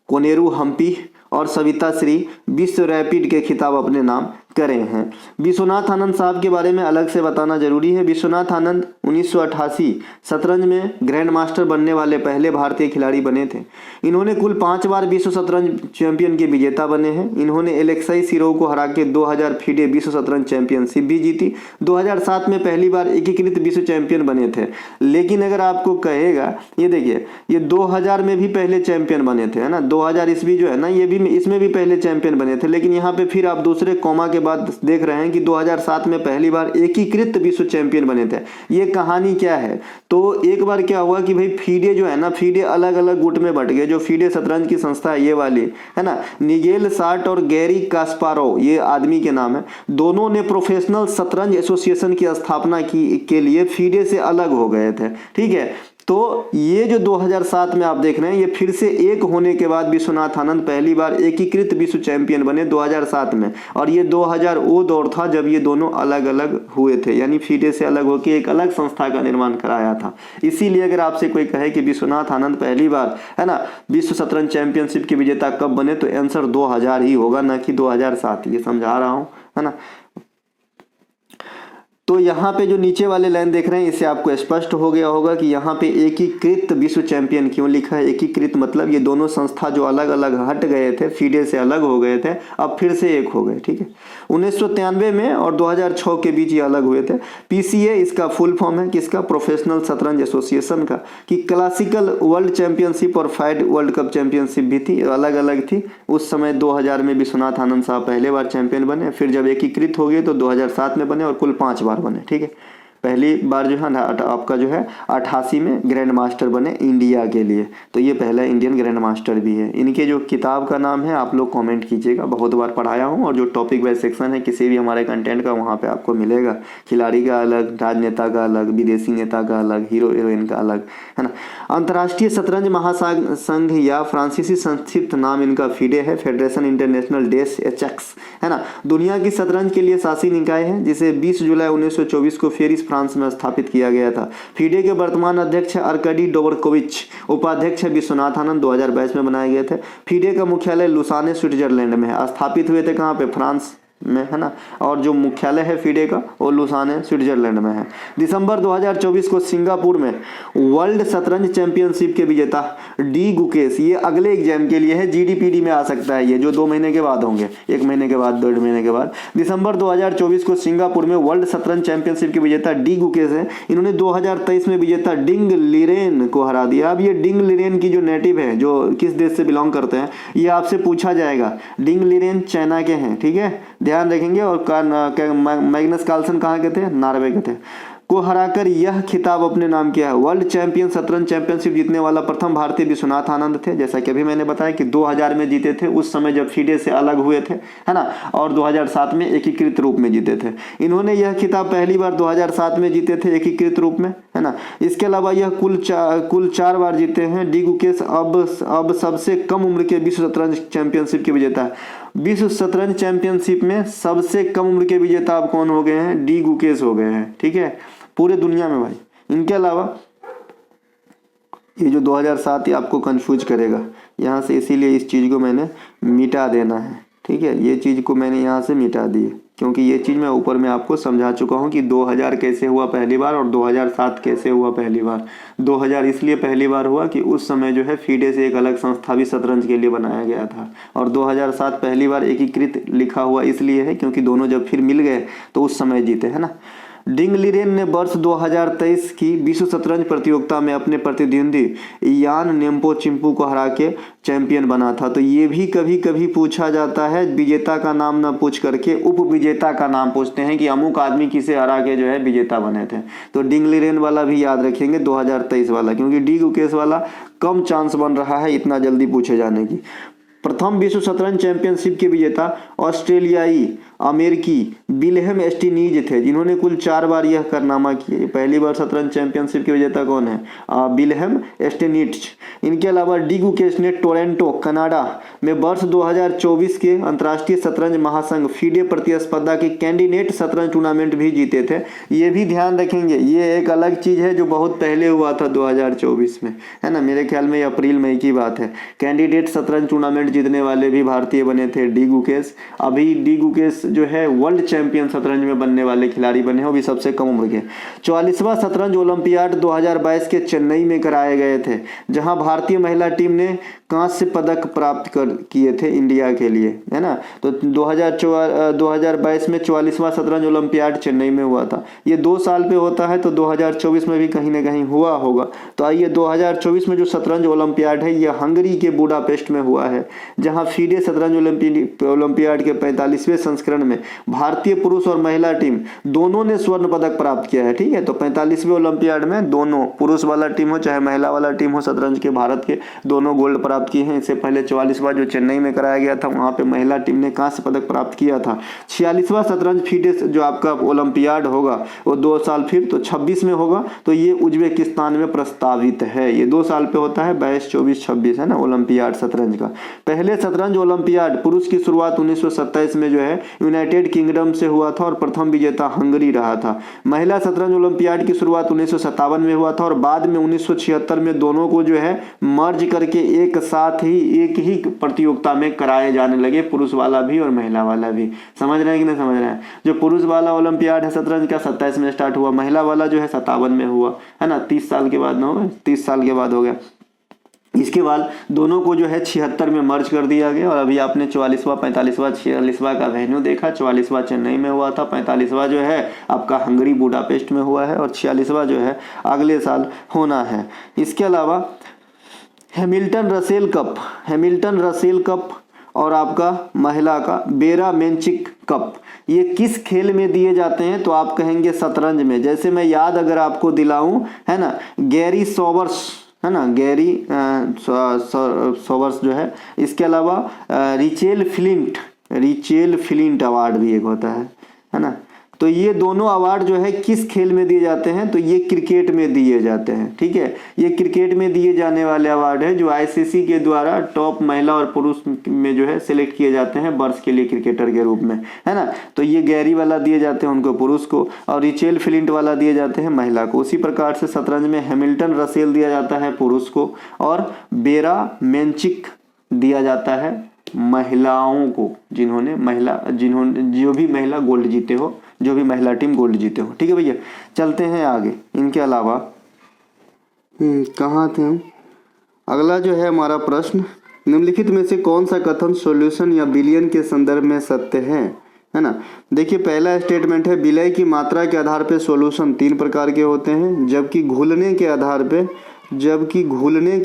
कोनेरू हम्पी और सविता श्री विश्व रैपिड के खिताब अपने नाम करे हैं। विश्वनाथ आनंद साहब के बारे में अलग से बताना जरूरी है। विश्वनाथ आनंद 1988 शतरंज में ग्रैंड मास्टर बनने वाले पहले भारतीय खिलाड़ी बने थे। इन्होंने कुल 5 बार विश्व शतरंज चैंपियन के विजेता बने हैं। इन्होंने एलेक्साई सिरोव को हरा के 2000 फीडे विश्व शतरंज चैंपियनशिप भी जीती। 2007 में पहली बार एकीकृत विश्व चैंपियन बने थे। लेकिन अगर आपको कहेगा, ये देखिए, ये 2000 में भी पहले चैंपियन बने थे, है ना। 2000 ईस्वी जो है ना, ये भी इसमें भी पहले चैंपियन बने थे। लेकिन यहाँ पे फिर आप दूसरे कॉमा के बाद देख रहे हैं कि 2007 में पहली बार एकीकृत विश्व चैंपियन बने थे। ये कहानी क्या है, तो एक बार क्या हुआ कि भाई फीडे जो है ना, फीडे अलग अलग गुट में बट गए। जो फीडे शतरंज की संस्था है ये वाली, है ना, निगेल सार्ट और गैरी कास्पारोव, ये आदमी के नाम है, दोनों ने प्रोफेशनल शतरंज एसोसिएशन की स्थापना की के लिए फीडे से अलग हो गए थे। ठीक है, तो ये जो 2007 में आप देख रहे हैं, ये फिर से एक होने के बाद विश्वनाथ आनंद पहली बार एकीकृत विश्व चैंपियन बने 2007 में। और ये 2000 वो दौर था जब ये दोनों अलग अलग हुए थे, यानी फीडे से अलग होकर एक अलग संस्था का निर्माण कराया था। इसीलिए अगर आपसे कोई कहे कि विश्वनाथ आनंद पहली बार, है ना, विश्व शतरंज चैंपियनशिप के विजेता कब बने, तो आंसर 2000 ही होगा, ना कि 2007। ये समझा रहा हूं, है ना। तो यहाँ पे जो नीचे वाले लाइन देख रहे हैं, इससे आपको स्पष्ट हो गया होगा कि यहाँ पे एकीकृत विश्व चैंपियन क्यों लिखा है। एकीकृत मतलब ये दोनों संस्था जो अलग अलग हट गए थे, फीडे से अलग हो गए थे, अब फिर से एक हो गए। ठीक है, 1993 में और 2006 के बीच ये अलग हुए थे। पीसीए इसका फुल फॉर्म है किसका, प्रोफेशनल शतरंज एसोसिएशन का। कि क्लासिकल वर्ल्ड चैंपियनशिप और फाइड वर्ल्ड कप चैंपियनशिप भी थी, अलग अलग थी। उस समय 2000 में विश्वनाथ आनंद साहब पहले बार चैंपियन बने, फिर जब एकीकृत हो गए तो 2007 में बने और कुल 5 बार बने। ठीक है, पहली बार जो है ना आपका जो है 88 में ग्रैंड मास्टर बने इंडिया के लिए, तो ये पहला इंडियन ग्रैंड मास्टर भी है। इनके जो किताब का नाम है आप लोग कमेंट कीजिएगा, बहुत बार पढ़ाया हूँ। और जो टॉपिक वाइज सेक्शन है किसी भी हमारे कंटेंट का, वहाँ पे आपको मिलेगा। खिलाड़ी का अलग, राजनेता का अलग, विदेशी नेता का अलग, हीरो हीरोइन का अलग, है ना। अंतर्राष्ट्रीय शतरंज महासंघ या फ्रांसीसी संक्षिप्त नाम इनका फीडे है, फेडरेशन इंटरनेशनल डेस एचेक्स, है ना। दुनिया की शतरंज के लिए शासी निकाय है, जिसे 20 जुलाई 1924 को पेरिस फ्रांस में स्थापित किया गया था। फीडे के वर्तमान अध्यक्ष अर्कडी डोबरकोविच, उपाध्यक्ष विश्वनाथ आनंद 2022 में बनाए गए थे। फीडे का मुख्यालय लुसाने स्विट्जरलैंड में है। स्थापित हुए थे कहाँ पे, फ्रांस में, है ना। और जो मुख्यालय है फीडे का वो लुसाने स्विट्जरलैंड में है। दिसंबर 2024 को सिंगापुर में वर्ल्ड शतरंज चैंपियनशिप के विजेता डी गुकेश, ये अगले एग्जाम के लिए है, जीडीपीडी में आ सकता है ये, जो 2 महीने के बाद होंगे, 1 महीने के बाद, 1.5 महीने के बाद। दिसंबर 2024 को सिंगापुर में वर्ल्ड शतरंज चैंपियनशिप के विजेता डी गुकेश है। इन्होंने 2023 में विजेता डिंग लिरेन को हरा दिया। अब ये डिंग लिरेन की जो नेटिव है, जो किस देश से बिलोंग करते हैं, ये आपसे पूछा जाएगा। डिंग लिरेन चाइना के हैं, ठीक है। ध्यान रखेंगे। और मैग्नस कार्लसन कहाँ के थे? नॉर्वे के थे। को हराकर यह खिताब अपने नाम किया है। वर्ल्ड चैंपियन शतरंज चैंपियनशिप जीतने वाला प्रथम भारतीय विश्वनाथ आनंद थे, जैसा कि अभी मैंने बताया कि 2000 में जीते थे, उस समय जब फीडे से अलग हुए थे, है ना, और 2007 में एकीकृत रूप में जीते थे। इन्होंने यह खिताब पहली बार 2007 में जीते थे एकीकृत रूप में, है ना। इसके अलावा यह कुल 4 बार जीते हैं। डी गुकेश अब सबसे कम उम्र के विश्व शतरंज चैंपियनशिप के विजेता है। विश्व शतरंज चैंपियनशिप में सबसे कम उम्र के विजेता अब कौन हो गए हैं? डी गुकेश हो गए हैं, ठीक है, पूरे दुनिया में भाई। इनके अलावा ये जो 2007 ये आपको कंफ्यूज करेगा यहाँ से, इसीलिए इस चीज़ को मैंने मिटा देना है, ठीक है। ये चीज़ को मैंने यहाँ से मिटा दी है, क्योंकि ये चीज़ मैं ऊपर में आपको समझा चुका हूँ कि 2000 कैसे हुआ पहली बार और 2007 कैसे हुआ पहली बार। 2000 इसलिए पहली बार हुआ कि उस समय जो है फीडे से एक अलग संस्था भी शतरंज के लिए बनाया गया था, और 2007 पहली बार एकीकृत लिखा हुआ इसलिए है क्योंकि दोनों जब फिर मिल गए तो उस समय जीते, है ना। डिंग लीरेन ने वर्ष 2023 की विश्व शतरंज प्रतियोगिता में अपने प्रतिद्वंदी यान नेम्पो चिंपू को हरा के चैंपियन बना था। तो ये भी कभी कभी पूछा जाता है, विजेता का नाम ना पूछ करके उप विजेता का नाम पूछते हैं कि अमुक आदमी किसे हरा के जो है विजेता बने थे। तो डिंग लीरेन वाला भी याद रखेंगे 2023 वाला, क्योंकि डी गुकेश वाला कम चांस बन रहा है इतना जल्दी पूछे जाने की। प्रथम विश्व शतरंज चैंपियनशिप के विजेता ऑस्ट्रेलियाई अमेरिकी विल्हेम एस्टिनीज थे, जिन्होंने कुल 4 बार यह कारनामा किए। पहली बार शतरंज चैंपियनशिप के विजेता कौन है? विल्हेम एस्टिनीज। इनके अलावा डी गुकेश ने टोरंटो कनाडा में वर्ष 2024 के अंतर्राष्ट्रीय शतरंज महासंघ फीडे प्रतिस्पर्धा के कैंडिडेट शतरंज टूर्नामेंट भी जीते थे। ये भी ध्यान रखेंगे, ये एक अलग चीज है जो बहुत पहले हुआ था 2024 में, है ना। मेरे ख्याल में अप्रैल मई की बात है। कैंडिडेट शतरंज टूर्नामेंट जीतने वाले भी भारतीय बने थे डी गुकेश। अभी डी गुकेश जो है वर्ल्ड चैंपियन शतरंज में बनने वाले खिलाड़ी बने हैं, वो भी सबसे कम उम्र के। 44वां शतरंज ओलंपियाड 2022 के चेन्नई में कराए गए थे, जहां भारतीय महिला टीम ने कांस्य पदक प्राप्त किए थे इंडिया के लिए, है ना। तो 2022 में 44वां शतरंज ओलंपियाड चेन्नई में हुआ था। ये 2 साल पे होता है, तो 2024 में भी कहीं ना कहीं हुआ होगा। तो आइए 2024 में जो शतरंज ओलंपियाड है ये हंगरी के बुडापेस्ट में हुआ है, जहां फीडे शतरंज ओलंपियाड के 45वें संस्करण में भारतीय पुरुष और महिला टीम दोनों ने स्वर्ण पदक प्राप्त किया है, ठीक है। तो 45वें ओलंपियाड में दोनों, पुरुष वाला टीम हो चाहे महिला वाला टीम हो शतरंज के, भारत के दोनों गोल्ड प्राप्त किए हैं। इससे पहले 44वां जो चेन्नई में कराया गया था वहां पे महिला टीम ने कांस्य पदक प्राप्त किया था। 46वां शतरंज फीडे जो आपका ओलंपियाड होगा वो 2 साल फिर तो 26 में होगा। तो ये उज्बेकिस्तान में प्रस्तावित है। ये 2 साल पे होता है, 22, 24, 26, है ना, ओलंपियाड शतरंज का। पहले शतरंज ओलंपियाड पुरुष की शुरुआत 1927 में जो है यूनाइटेड किंगडम से हुआ था और प्रथम विजेता हंगरी रहा था। महिला शतरंज ओलंपियाड की शुरुआत 1957 में हुआ था और बाद में 1976 में दोनों को जो है मर्ज करके एक साथ ही एक ही प्रतियोगिता में कराए जाने लगे, पुरुष वाला भी और महिला वाला भी। समझ रहे हैं कि नहीं समझ रहे हैं? जो पुरुष वाला ओलंपियाड है शतरंज का 27 में स्टार्ट हुआ, महिला वाला जो है 57 में हुआ, है ना। 30 साल के बाद ना होगा, 30 साल के बाद हो गया। इसके बाद दोनों को जो है 76 में मर्ज कर दिया गया। और अभी आपने 44वां, 45वां, 46वां का वेन्यू देखा। 44वां चेन्नई में हुआ था, 45वां जो है आपका हंगरी बुडापेस्ट में हुआ है और 46वां जो है अगले साल होना है। इसके अलावा हैमिल्टन रसेल कप और आपका महिला का बेरा मेंचिक कप, ये किस खेल में दिए जाते हैं? तो आप कहेंगे शतरंज में। जैसे मैं याद अगर आपको दिलाऊं, है ना, गैरी सोबर्स, है ना, गैरी सोबर्स जो है। इसके अलावा रिचेल फ्लिंट अवार्ड भी एक होता है ना। तो ये दोनों अवार्ड जो है किस खेल में दिए जाते हैं? तो ये क्रिकेट में दिए जाते हैं, ठीक है। ये क्रिकेट में दिए जाने वाले अवार्ड है जो आईसीसी के द्वारा टॉप महिला और पुरुष में जो है सिलेक्ट किए जाते हैं वर्ष के लिए क्रिकेटर के रूप में, है ना। तो ये गैरी वाला दिए जाते हैं उनको पुरुष को, और रिचेल फ्लिंट वाला दिए जाते हैं महिला को। उसी प्रकार से शतरंज में हैमिल्टन रसेल दिया जाता है पुरुष को और बेरा मेंचिक दिया जाता है महिलाओं को, जो भी महिला गोल्ड जीते हो, जो भी महिला टीम गोल्ड जीते हो, ठीक है भैया। चलते हैं आगे। इनके अलावा कहाँ थे हम? अगला जो है हमारा प्रश्न, निम्नलिखित में से कौन सा कथन सॉल्यूशन या बिलियन के संदर्भ में सत्य है ना। देखिए पहला स्टेटमेंट है, विलय की मात्रा के आधार पर सॉल्यूशन 3 प्रकार के होते हैं, जबकि घुलने के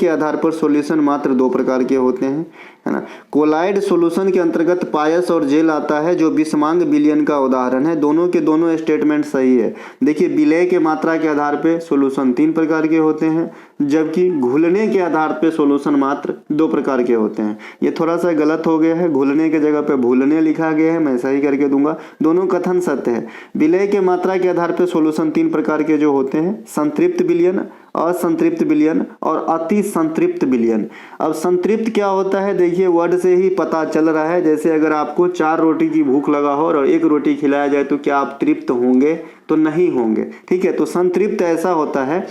आधार पर सॉल्यूशन मात्र 2 प्रकार के होते हैं, है है ना। कोलाइड सॉल्यूशन के अंतर्गत पायस और जेल आता है जो बिस्मांग विलयन का उदाहरण है। दोनों के दोनों स्टेटमेंट सही है। देखिए विलय के मात्रा के आधार पे सॉल्यूशन 3 प्रकार के होते हैं, जबकि घुलने के आधार पे सॉल्यूशन मात्र 2 प्रकार के होते हैं। ये थोड़ा सा गलत हो गया है, घुलने के जगह पे भूलने लिखा गया है, मैं सही करके दूंगा। दोनों कथन सत्य है। विलय के मात्रा के आधार पे सॉल्यूशन 3 प्रकार के जो होते हैं, संतृप्त विलयन, असंतृप्त विलयन और अति संतृप्त विलयन। अब संतृप्त क्या होता है, देखिए वर्ड से ही पता चल रहा है। जैसे अगर आपको 4 रोटी की भूख लगा हो और 1 रोटी खिलाया जाए तो क्या आप तृप्त होंगे? तो नहीं होंगे, ठीक है। तो संतृप्त ऐसा होता है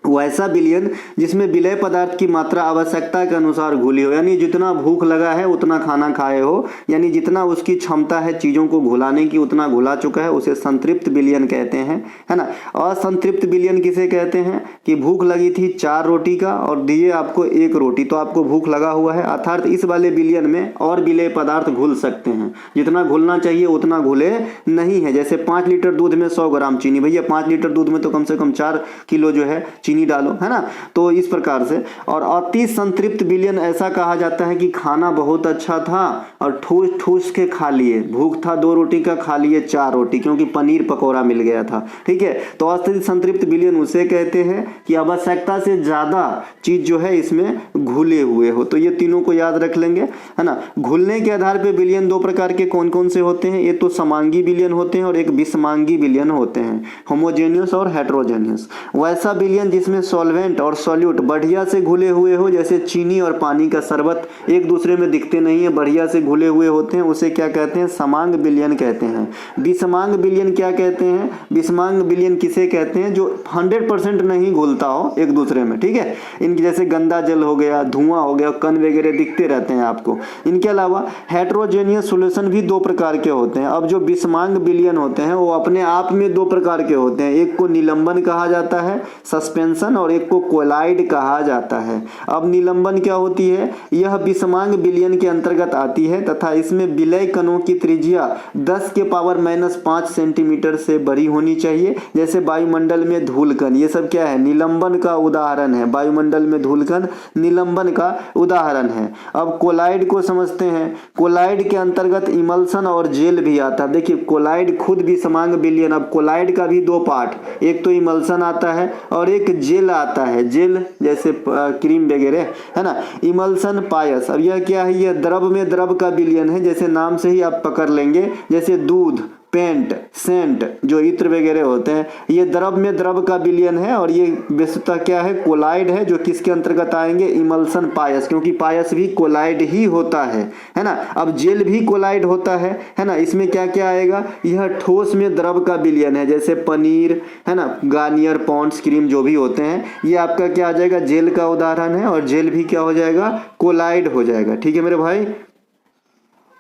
वैसा विलयन जिसमें विलय पदार्थ की मात्रा आवश्यकता के अनुसार घुली हो, यानी जितना भूख लगा है उतना खाना खाए हो, यानी जितना उसकी क्षमता है चीज़ों को घुलाने की उतना घुला चुका है, उसे संतृप्त विलयन कहते हैं, है ना। असंतृप्त विलयन किसे कहते हैं कि भूख लगी थी 4 रोटी का और दिए आपको 1 रोटी, तो आपको भूख लगा हुआ है, अर्थात इस वाले विलयन में और विलय पदार्थ घुल सकते हैं, जितना घुलना चाहिए उतना घुले नहीं है। जैसे 5 लीटर दूध में 100 ग्राम चीनी, भैया 5 लीटर दूध में तो कम से कम 4 किलो जो है चीनी डालो, है ना। तो इस प्रकार से। और अति संतृप्त विलयन ऐसा कहा जाता है कि खाना बहुत अच्छा था और ठूस ठूस के खा लिए, भूख था 2 रोटी का, खा लिए 4 रोटी क्योंकि पनीर पकौड़ा मिल गया था, ठीक है। तो अति संतृप्त विलयन उसे कहते हैं कि आवश्यकता से ज्यादा चीज जो है इसमें घुले हुए हो। तो ये तीनों को याद रख लेंगे, है ना। घुलने के आधार पर विलयन 2 प्रकार के कौन कौन से होते हैं, ये तो समांगी विलयन होते हैं और एक विषमांगी विलयन होते हैं, होमोजेनियस और हेट्रोजेनियस। वैसा विलयन जिसमें सॉल्वेंट और सॉल्यूट बढ़िया से घुले हुए हो, जैसे चीनी और पानी का शरबत एक दूसरे में दिखते नहीं है, बढ़िया से घुले हुए होते हैं, उसे क्या कहते हैं? समांग विलयन कहते हैं। विषमांग विलयन क्या कहते हैं? विषमांग विलयन किसे कहते हैं? जो 100% नहीं घुलता हो एक दूसरे में, ठीक है। इनकी जैसे गंदा जल हो गया, धुआं हो गया, कण वगैरह दिखते रहते हैं आपको। इनके अलावा हेट्रोजेनियस सॉल्यूशन भी 2 प्रकार के होते हैं। अब जो विषमांग विलयन होते हैं वो अपने आप में 2 प्रकार के होते हैं, एक को निलंबन कहा जाता है, सस्पेंशन, और एक को कोलाइड कहा जाता है। अब निलंबन क्या होती है? यह विषमांग विलयन के अंतर्गत आती है तथा इसमें विलय कणों की त्रिज्या 10 के पावर -5 सेंटीमीटर से बड़ी होनी चाहिए। जैसे वायुमंडल में धूलकण, ये सब क्या है? निलंबन का उदाहरण है। वायुमंडल में धूलकण निलंबन का उदाहरण है। अब कोलाइड को समझते हैं। कोलाइड के अंतर्गत इमल्सन और जेल भी आता है। देखिए कोलाइड खुद विषमांग विलयन। अब कोलाइड का भी 2 पार्ट, एक तो इमल्सन आता है और एक जेल आता है, जेल जैसे क्रीम वगैरह, है ना। इमल्सन पायस, अब यह क्या है? यह द्रव में द्रव का विलयन है, जैसे नाम से ही आप पकड़ लेंगे, जैसे दूध, पेंट, सेंट, जो इत्र वगैरह होते हैं, ये द्रव में द्रव का विलयन है। और ये वस्तुतः क्या है? कोलाइड है, जो किसके अंतर्गत आएंगे? इमल्सन पायस, क्योंकि पायस भी कोलाइड ही होता है ना। अब जेल भी कोलाइड होता है ना। इसमें क्या क्या आएगा? यह ठोस में द्रव का विलयन है, जैसे पनीर, है ना, गार्नियर, पॉन्ड्स क्रीम जो भी होते हैं, ये आपका क्या आ जाएगा? जेल का उदाहरण है। और जेल भी क्या हो जाएगा? कोलाइड हो जाएगा, ठीक है मेरे भाई।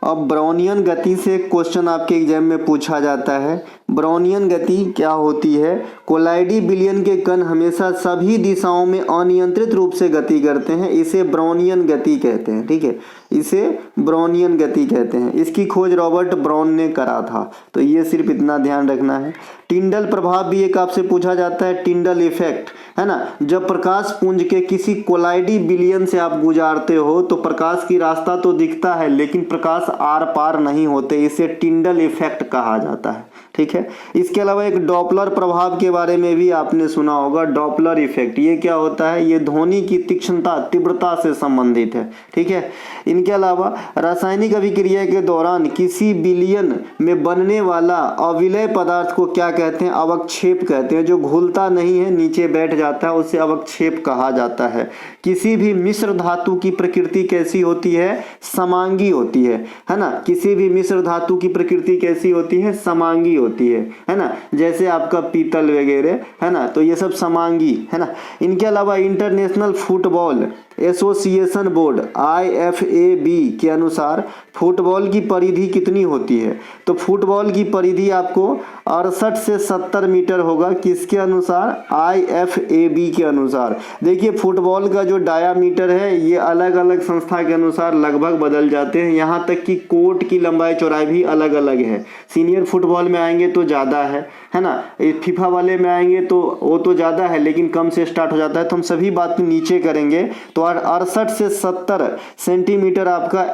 अब ब्राउनियन गति से क्वेश्चन आपके एग्जाम में पूछा जाता है। ब्राउनियन गति क्या होती है? कोलाइडी विलयन के कण हमेशा सभी दिशाओं में अनियंत्रित रूप से गति करते हैं, इसे ब्राउनियन गति कहते हैं, ठीक है। इसे ब्राउनियन गति कहते हैं। इसकी खोज रॉबर्ट ब्राउन ने करा था, तो ये सिर्फ इतना ध्यान रखना है। टिंडल प्रभाव भी एक आपसे पूछा जाता है, टिंडल इफेक्ट, है ना। जब प्रकाश पुंज के किसी कोलाइडी विलयन से आप गुजारते हो तो प्रकाश की रास्ता तो दिखता है लेकिन प्रकाश आर पार नहीं होते, इसे टिंडल इफेक्ट कहा जाता है, ठीक है। इसके अलावा एक डॉपलर प्रभाव के बारे में भी आपने सुना होगा, डॉपलर इफेक्ट। ये क्या होता है? ये ध्वनि की तीक्ष्णता, तीव्रता से संबंधित है, ठीक है। इनके अलावा रासायनिक अभिक्रिया के दौरान किसी विलयन में बनने वाला अविलय पदार्थ को क्या कहते हैं? अवक्षेप कहते हैं। जो घुलता नहीं है, नीचे बैठ जाता है, उसे अवक्षेप कहा जाता है। किसी भी मिश्र धातु की प्रकृति कैसी होती है? समांगी होती है ना। किसी भी मिश्र धातु की प्रकृति कैसी होती है? समांगी होती है ना। जैसे आपका पीतल वगैरह, है ना, तो ये सब समांगी, है ना। इनके अलावा international football association board IFAB के अनुसार फुटबॉल की परिधि कितनी होती है? तो फुटबॉल की परिधि आपको 68 से 70 मीटर होगा। किसके अनुसार? IFAB के अनुसार। देखिए फुटबॉल का जो डायामीटर है ये अलग अलग संस्था के अनुसार लगभग बदल जाते हैं, यहाँ तक कि कोर्ट की लंबाई चौड़ाई भी अलग अलग है। सीनियर फुटबॉल में आएंगे तो ज़्यादा है ना। फीफा वाले में आएंगे तो वो तो ज़्यादा है लेकिन कम से स्टार्ट हो जाता है। तो हम सभी बात नीचे करेंगे तो 68 से 70 सेंटीमीटर आपका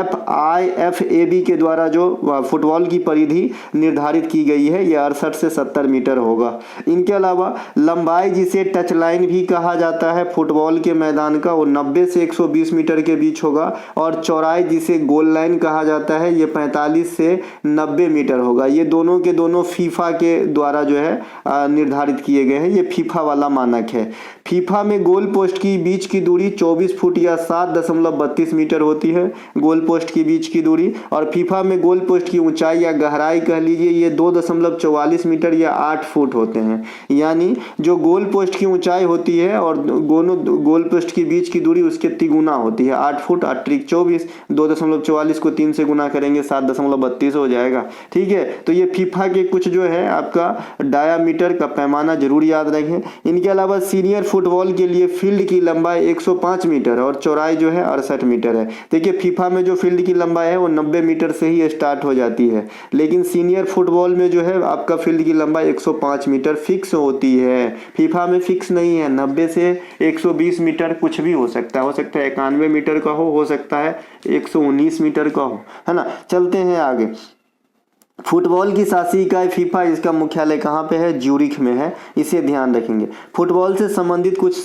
FIFAB के द्वारा जो फुटबॉल की परिधि निर्धारित की गई है, ये 68 से 70 मीटर होगा। इनके अलावा लंबाई जिसे टच लाइन भी कहा जाता है फुटबॉल के मैदान का, वो 90 से 120 मीटर के बीच होगा। और चौड़ाई जिसे गोल लाइन कहा जाता है, ये 45 से 90 मीटर होगा। ये दोनों के दोनों फीफा के द्वारा जो है निर्धारित किए गए हैं। ये फीफा वाला मानक है। फीफा में गोल पोस्ट की बीच की दूरी 24 फुट या 7.32 मीटर होती है, गोल पोस्ट की बीच की दूरी। और फीफा में गोल पोस्ट की ऊंचाई या गहराई कह लीजिए ये 2.44 मीटर या 8 फुट होते हैं। यानी जो गोल पोस्ट की ऊंचाई होती है और दोनों गोल पोस्ट की बीच की दूरी उसके तिगुना होती है, 8 फुट 8 त्रिक 24, 2.44 को 3 से गुना करेंगे 7.32 हो जाएगा। ठीक है, तो ये फीफा के कुछ जो है आपका डायामीटर का पैमाना जरूर याद रखें। इनके अलावा सीनियर फुटबॉल के लिए फील्ड की लंबाई 105 मीटर और चौड़ाई जो है 68 मीटर है। देखिए फीफा में जो फील्ड की लंबाई है वो 90 मीटर से ही स्टार्ट हो जाती है, लेकिन सीनियर फुटबॉल में जो है आपका फील्ड की लंबाई 105 मीटर फिक्स होती है। फीफा में फिक्स नहीं है, 90 से 120 मीटर कुछ भी हो सकता है 91 मीटर का हो सकता है 119 मीटर का हो, है ना। चलते हैं आगे। फुटबॉल की शासी इकाई फीफा, इसका मुख्यालय कहाँ पे है? ज्यूरिख में है, इसे ध्यान रखेंगे। फुटबॉल से संबंधित कुछ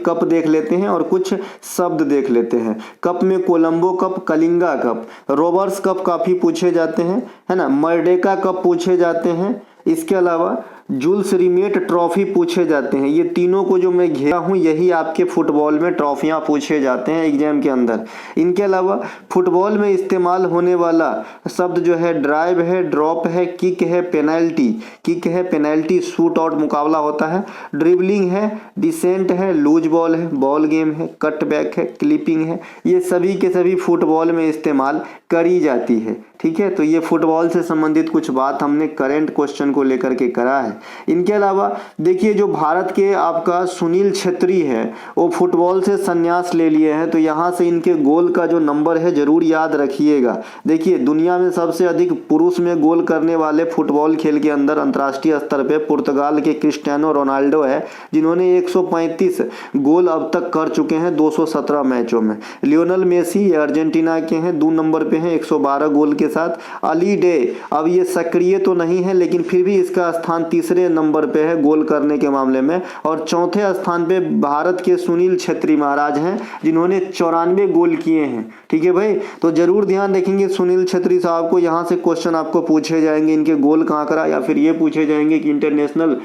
कप देख लेते हैं और कुछ शब्द देख लेते हैं। कप में Colombo cup, Kalinga cup, robbers cup काफी पूछे जाते हैं, है ना। मर्डेका कप पूछे जाते हैं। इसके अलावा जूल्स रिमेट ट्रॉफी पूछे जाते हैं। ये तीनों को जो मैं घेरा हूँ यही आपके फुटबॉल में ट्रॉफियाँ पूछे जाते हैं एग्जाम के अंदर। इनके अलावा फुटबॉल में इस्तेमाल होने वाला शब्द जो है ड्राइव है, ड्रॉप है, किक है, पेनल्टी। किक है, पेनल्टी शूट आउट मुकाबला होता है, ड्रिबलिंग है, डिसेंट है, लूज बॉल है, बॉल गेम है, कट बैक है, क्लिपिंग है। ये सभी के सभी फुटबॉल में इस्तेमाल करी जाती है। ठीक है, तो ये फुटबॉल से संबंधित कुछ बात हमने करंट क्वेश्चन को लेकर के करा है। इनके अलावा देखिए जो भारत के आपका सुनील छेत्री है वो फुटबॉल से संन्यास ले लिए हैं, तो यहाँ से इनके गोल का जो नंबर है जरूर याद रखिएगा। देखिए दुनिया में सबसे अधिक पुरुष में गोल करने वाले फुटबॉल खेल के अंदर अंतर्राष्ट्रीय स्तर पे पुर्तगाल के क्रिस्टियानो रोनाल्डो है, जिन्होंने 135 गोल अब तक कर चुके हैं 217 मैचों में। लियोनल मेसी ये अर्जेंटीना के हैं, 2 नंबर पे हैं 112 गोल के साथ। अली डे अब ये सक्रिय तो नहीं है लेकिन फिर भी इसका स्थान तीसरे नंबर पे है गोल करने के मामले में। और चौथे स्थान पे भारत के सुनील छेत्री महाराज हैं, जिन्होंने 94 गोल किए हैं। ठीक है भाई, तो जरूर ध्यान रखेंगे सुनील छेत्री साहब को। यहाँ से क्वेश्चन आपको पूछे जाएंगे इनके गोल कहाँ करा, या फिर ये पूछे जाएंगे कि इंटरनेशनल